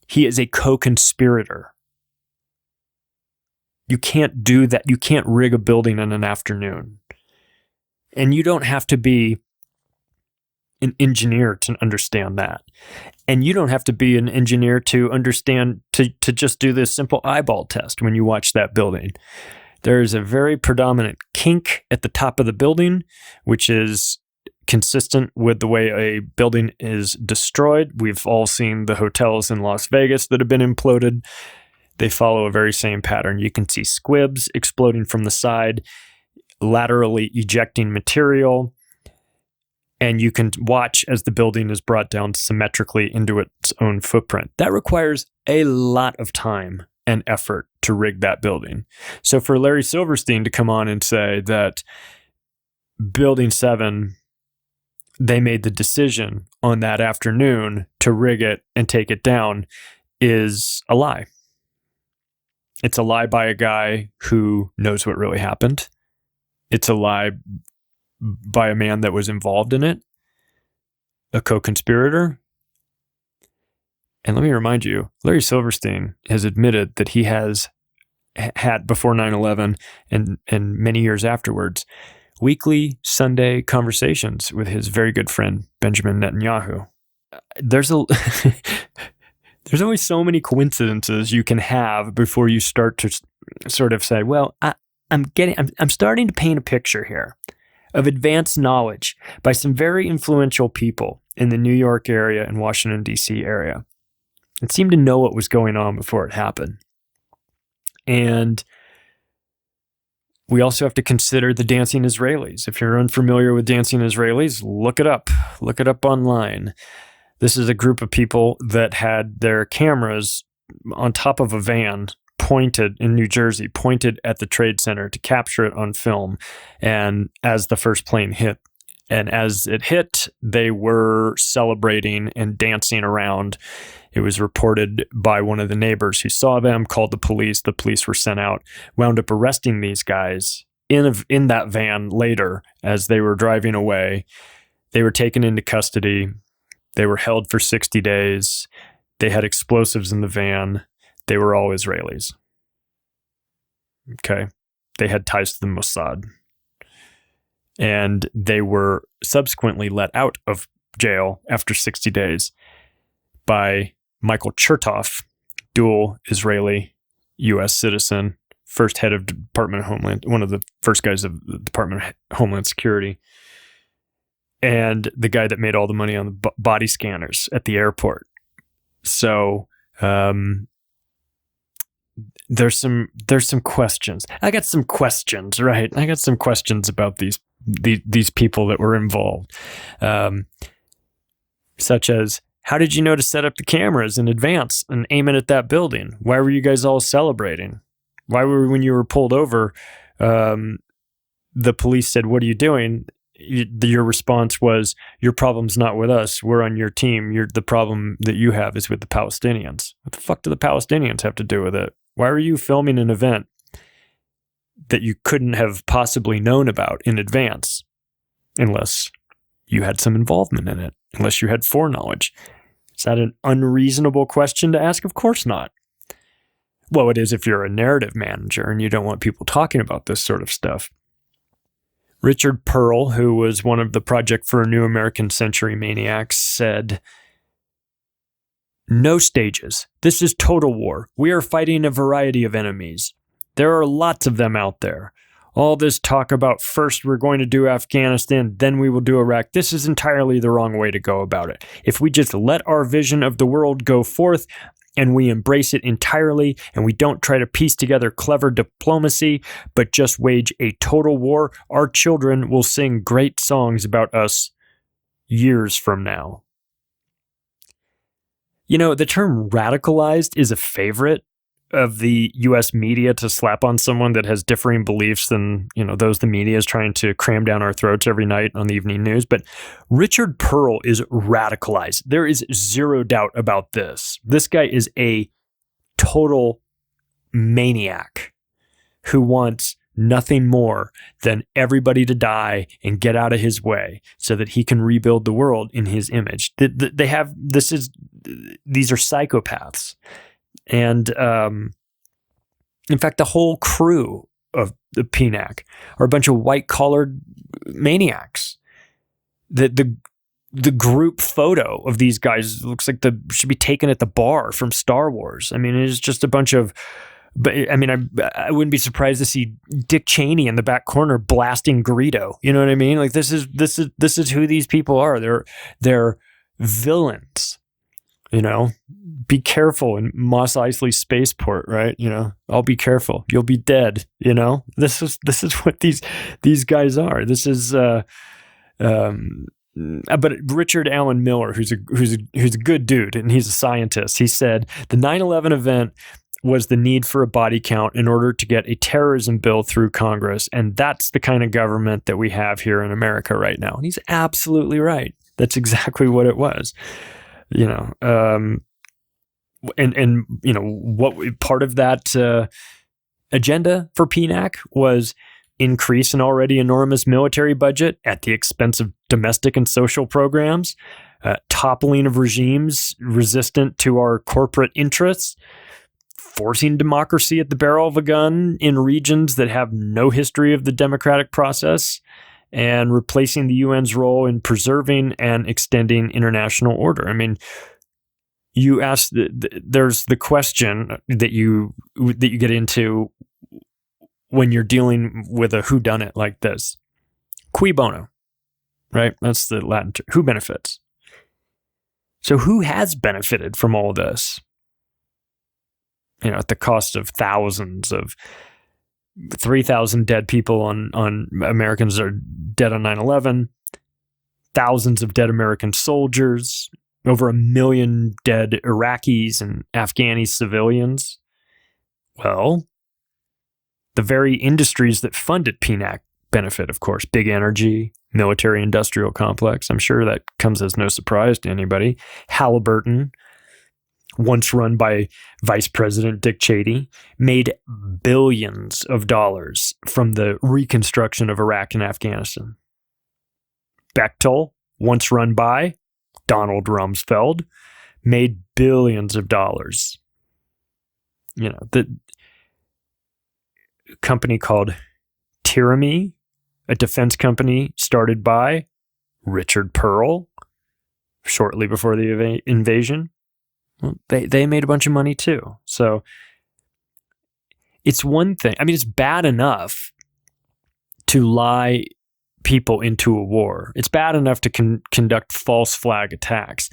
He is a co-conspirator. You can't do that. You can't rig a building in an afternoon. And you don't have to be an engineer to understand that. And you don't have to be an engineer to understand, to just do this simple eyeball test when you watch that building. There is a very predominant kink at the top of the building, which is consistent with the way a building is destroyed. We've all seen the hotels in Las Vegas that have been imploded. They follow a very same pattern. You can see squibs exploding from the side, laterally ejecting material, and you can watch as the building is brought down symmetrically into its own footprint. That requires a lot of time and effort to rig that building. So for Larry Silverstein to come on and say that Building 7, they made the decision on that afternoon to rig it and take it down is a lie. It's a lie by a guy who knows what really happened. It's a lie by a man that was involved in it, a co-conspirator. And let me remind you, Larry Silverstein has admitted that he has had, before 9/11 and many years afterwards, weekly Sunday conversations with his very good friend, Benjamin Netanyahu. There's always so many coincidences you can have before you start to sort of say, well, I'm starting to paint a picture here of advanced knowledge by some very influential people in the New York area and Washington, D.C. area. It seemed to know what was going on before it happened. And we also have to consider the dancing Israelis. If you're unfamiliar with dancing Israelis, look it up. Look it up online. This is a group of people that had their cameras on top of a van pointed in New Jersey, pointed at the Trade Center to capture it on film. And as the first plane hit, and as it hit, they were celebrating and dancing around. It was reported by one of the neighbors who saw them, called the police. The police were sent out, wound up arresting these guys in that van later as they were driving away. They were taken into custody. They were held for 60 days. They had explosives in the van. They were all Israelis. Okay. They had ties to the Mossad. And they were subsequently let out of jail after 60 days by Michael Chertoff, dual Israeli U.S. citizen, first head of Department of Homeland, one of the first guys of the Department of Homeland Security, and the guy that made all the money on the body scanners at the airport. So there's some questions. I got some questions, right? I got some questions about these people that were involved, such as, how did you know to set up the cameras in advance and aim it at that building? Why were you guys all celebrating? Why were, when you were pulled over, the police said, "What are you doing?" Your response was, "Your problem's not with us. We're on your team. The problem that you have is with the Palestinians." What the fuck do the Palestinians have to do with it? Why were you filming an event that you couldn't have possibly known about in advance, unless you had some involvement in it, unless you had foreknowledge? Is that an unreasonable question to ask? Of course not. Well, it is if you're a narrative manager and you don't want people talking about this sort of stuff. Richard Pearl, who was one of the Project for a New American Century maniacs, said, "No stages. This is total war. We are fighting a variety of enemies. There are lots of them out there. All this talk about first we're going to do Afghanistan, then we will do Iraq. This is entirely the wrong way to go about it. If we just let our vision of the world go forth and we embrace it entirely and we don't try to piece together clever diplomacy, but just wage a total war, our children will sing great songs about us years from now." You know, the term radicalized is a favorite of the U.S. media to slap on someone that has differing beliefs than, those the media is trying to cram down our throats every night on the evening news. But Richard Pearl is radicalized. There is zero doubt about this. This guy is a total maniac who wants nothing more than everybody to die and get out of his way so that he can rebuild the world in his image. These are psychopaths. And in fact, the whole crew of the PNAC are a bunch of white-collared maniacs. The group photo of these guys looks like should be taken at the bar from Star Wars. I mean, it's just a bunch of. But I mean, I wouldn't be surprised to see Dick Cheney in the back corner blasting Greedo. You know what I mean? Like this is who these people are. They're villains. Be careful in Mos Eisley Spaceport, right? I'll be careful. You'll be dead. This is what these guys are. This is, but Richard Allen Miller, who's a good dude, and he's a scientist. He said the 9/11 event was the need for a body count in order to get a terrorism bill through Congress, and that's the kind of government that we have here in America right now. And he's absolutely right. That's exactly what it was. What part of that agenda for PNAC was increase an already enormous military budget at the expense of domestic and social programs, toppling of regimes resistant to our corporate interests, forcing democracy at the barrel of a gun in regions that have no history of the democratic process, and replacing the UN's role in preserving and extending international order. I mean, you asked, there's the question that you get into when you're dealing with a whodunit like this. Cui bono, right? That's the Latin term. Who benefits? So who has benefited from all this? At the cost of thousands of 3,000 dead people on Americans are dead on 9/11, thousands of dead American soldiers, over 1 million dead Iraqis and Afghani civilians. Well, the very industries that funded PNAC benefit, of course. Big energy, military industrial complex. I'm sure that comes as no surprise to anybody. Halliburton, once run by Vice President Dick Cheney, made billions of dollars from the reconstruction of Iraq and Afghanistan. Bechtel, once run by Donald Rumsfeld, made billions of dollars. The company called Tyranny, a defense company started by Richard Pearl shortly before the invasion. Well, they made a bunch of money too. So it's one thing. I mean, it's bad enough to lie people into a war. It's bad enough to conduct false flag attacks.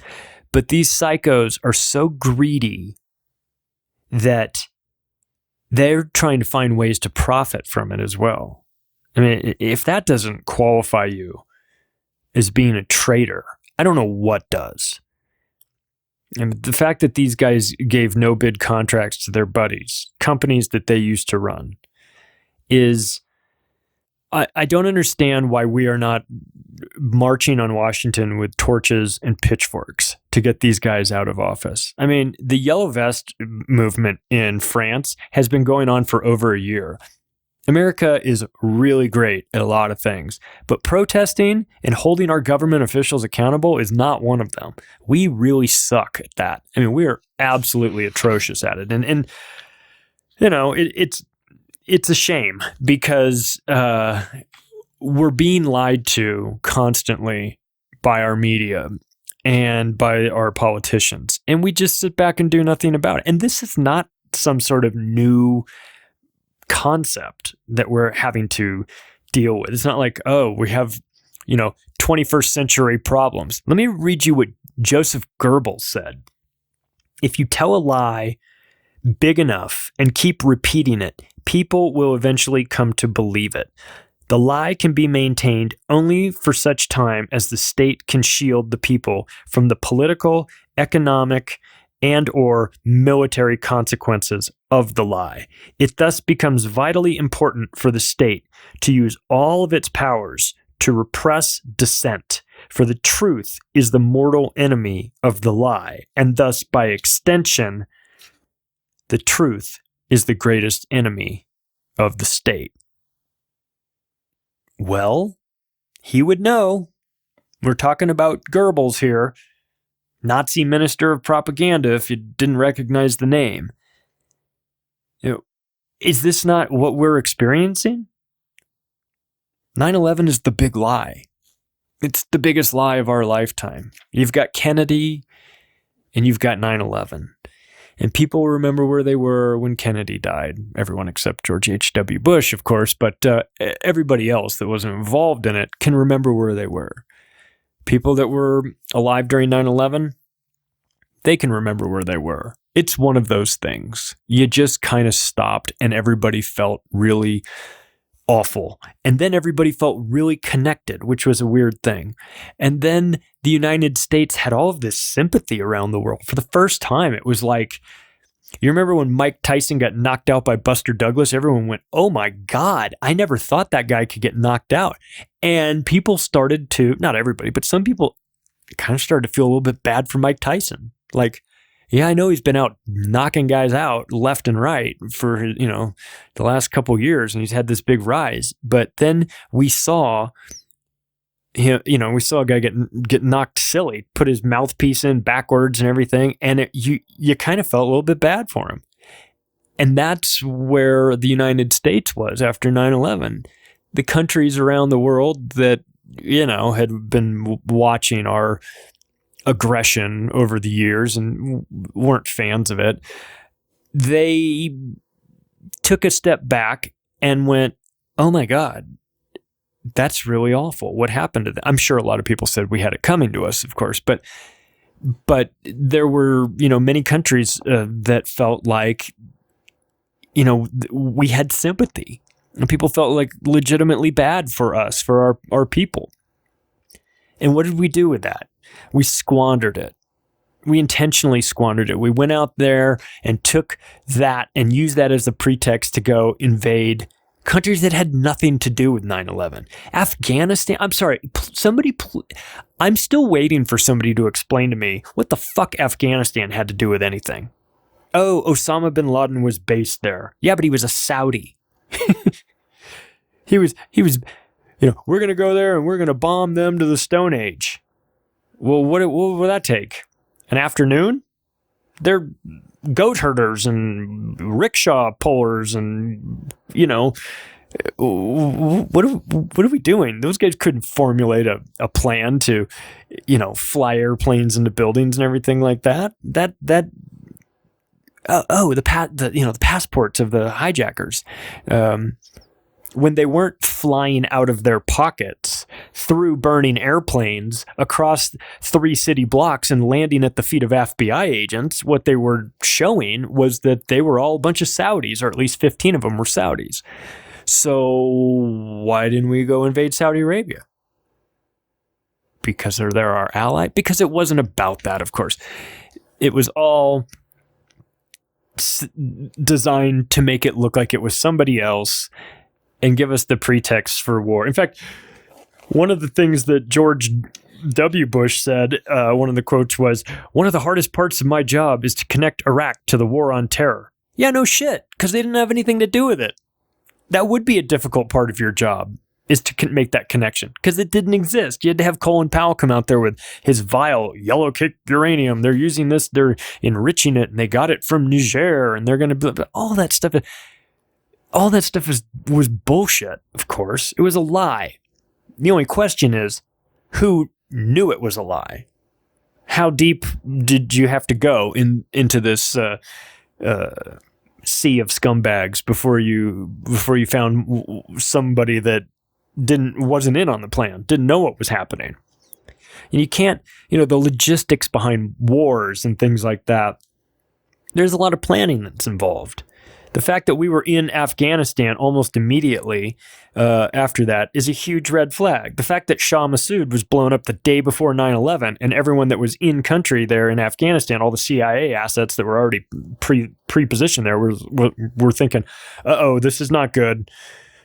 But these psychos are so greedy that they're trying to find ways to profit from it as well. I mean, if that doesn't qualify you as being a traitor, I don't know what does. And the fact that these guys gave no-bid contracts to their buddies, companies that they used to run, is... I don't understand why we are not marching on Washington with torches and pitchforks to get these guys out of office. I mean, the Yellow Vest movement in France has been going on for over a year. America is really great at a lot of things, but protesting and holding our government officials accountable is not one of them. We really suck at that. I mean, we are absolutely atrocious at it. And you know, it's a shame because we're being lied to constantly by our media and by our politicians, and we just sit back and do nothing about it. And this is not some sort of new concept that we're having to deal with. It's not like, oh, we have, 21st century problems. Let me read you what Joseph Goebbels said. If you tell a lie big enough and keep repeating it, people will eventually come to believe it. The lie can be maintained only for such time as the state can shield the people from the political, economic, and or military consequences of the lie. It thus becomes vitally important for the state to use all of its powers to repress dissent, for the truth is the mortal enemy of the lie, and thus, by extension, the truth is the greatest enemy of the state. Well, he would know. We're talking about Goebbels here, Nazi minister of propaganda, if you didn't recognize the name. Is this not what we're experiencing? 9/11 is the big lie. It's the biggest lie of our lifetime. You've got Kennedy and you've got 9/11. And people remember where they were when Kennedy died. Everyone except George H.W. Bush, of course, but everybody else that wasn't involved in it can remember where they were. People that were alive during 9/11, they can remember where they were. It's one of those things. You just kind of stopped and everybody felt really awful. And then everybody felt really connected, which was a weird thing. And then the United States had all of this sympathy around the world. For the first time, it was like, you remember when Mike Tyson got knocked out by Buster Douglas? Everyone went, oh my God, I never thought that guy could get knocked out. And people started to, not everybody, but some people kind of started to feel a little bit bad for Mike Tyson. Like, yeah, I know he's been out knocking guys out left and right for, the last couple of years, and he's had this big rise. But then we saw him, we saw a guy get knocked silly, put his mouthpiece in backwards and everything, and you kind of felt a little bit bad for him. And that's where the United States was after 9/11. The countries around the world that, had been watching our aggression over the years and weren't fans of it, they took a step back and went, oh my God, that's really awful. What happened to them? I'm sure a lot of people said we had it coming to us, of course, but there were, many countries that felt like, we had sympathy, and people felt like legitimately bad for us, for our people. And what did we do with that? We squandered it. We intentionally squandered it. We went out there and took that and used that as a pretext to go invade countries that had nothing to do with 9/11. Afghanistan, I'm sorry, I'm still waiting for somebody to explain to me what the fuck Afghanistan had to do with anything. Oh, Osama bin Laden was based there. Yeah, but he was a Saudi. He was, we're going to go there and we're going to bomb them to the Stone Age. Well, what will that take? An afternoon? They're goat herders and rickshaw pullers and, what are we doing? Those guys couldn't formulate a plan to, fly airplanes into buildings and everything like that. The passports of the hijackers. When they weren't flying out of their pockets through burning airplanes across 3 city blocks and landing at the feet of FBI agents, what they were showing was that they were all a bunch of Saudis, or at least 15 of them were Saudis. So why didn't we go invade Saudi Arabia? Because they're our ally? Because it wasn't about that, of course. It was all designed to make it look like it was somebody else and give us the pretext for war. In fact, one of the things that George W. Bush said, one of the quotes was, one of the hardest parts of my job is to connect Iraq to the war on terror. Yeah, no shit, because they didn't have anything to do with it. That would be a difficult part of your job, is to make that connection, because it didn't exist. You had to have Colin Powell come out there with his vile yellow kick uranium. They're using this, they're enriching it, and they got it from Niger, and they're going to, all that stuff was bullshit, of course. It was a lie. The only question is, who knew it was a lie? How deep did you have to go into this sea of scumbags before you found somebody that wasn't in on the plan, didn't know what was happening? And you can't, the logistics behind wars and things like that, there's a lot of planning that's involved. The fact that we were in Afghanistan almost immediately after that is a huge red flag. The fact that Shah Massoud was blown up the day before 9/11 and everyone that was in country there in Afghanistan, all the CIA assets that were already pre-positioned there, were thinking, this is not good.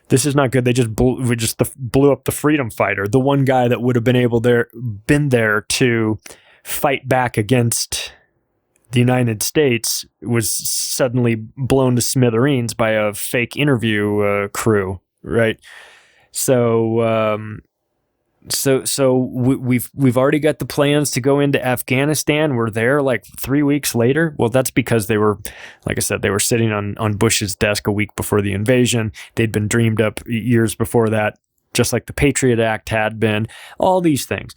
This is not good. They just blew up the freedom fighter, the one guy that would have been there to fight back against the United States was suddenly blown to smithereens by a fake interview crew, right? So we've already got the plans to go into Afghanistan. We're there like 3 weeks later. Well, that's because they were, like I said, they were sitting on Bush's desk a week before the invasion. They'd been dreamed up years before that, just like the Patriot Act had been. All these things.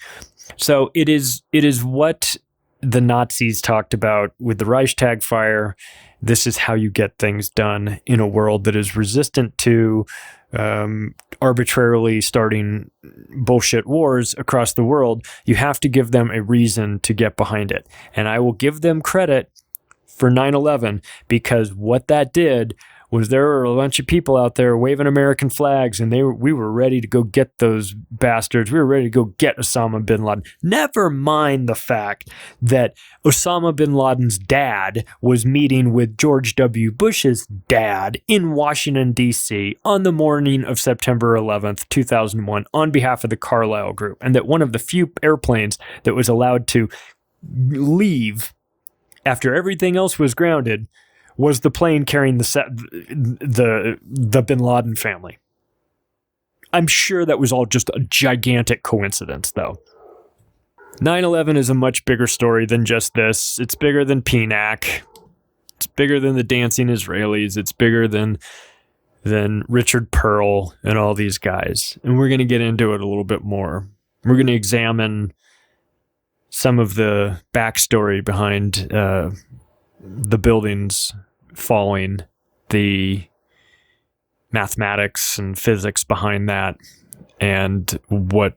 So it is what the Nazis talked about with the Reichstag fire. This is how you get things done in a world that is resistant to arbitrarily starting bullshit wars across the world. You have to give them a reason to get behind it. And I will give them credit for 9/11 because what that did was there were a bunch of people out there waving American flags, and we were ready to go get those bastards. We were ready to go get Osama bin Laden. Never mind the fact that Osama bin Laden's dad was meeting with George W. Bush's dad in Washington, D.C. on the morning of September 11th, 2001, on behalf of the Carlyle Group, and that one of the few airplanes that was allowed to leave after everything else was grounded was the plane carrying the bin Laden family. I'm sure that was all just a gigantic coincidence, though. 9/11 is a much bigger story than just this. It's bigger than PNAC. It's bigger than the dancing Israelis. It's bigger than Richard Pearl and all these guys. And we're going to get into it a little bit more. We're going to examine some of the backstory behind the buildings falling, the mathematics and physics behind that, and what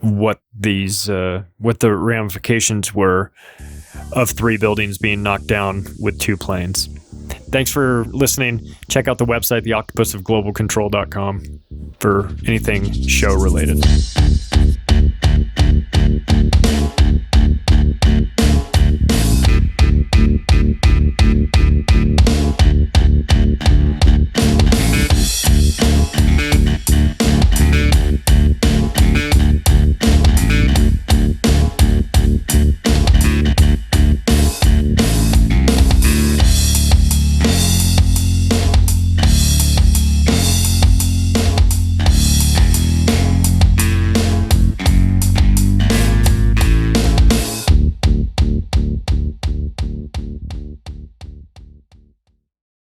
the ramifications were of 3 buildings being knocked down with 2 planes. Thanks for listening. Check out the website, theoctopusofglobalcontrol.com, for anything show related.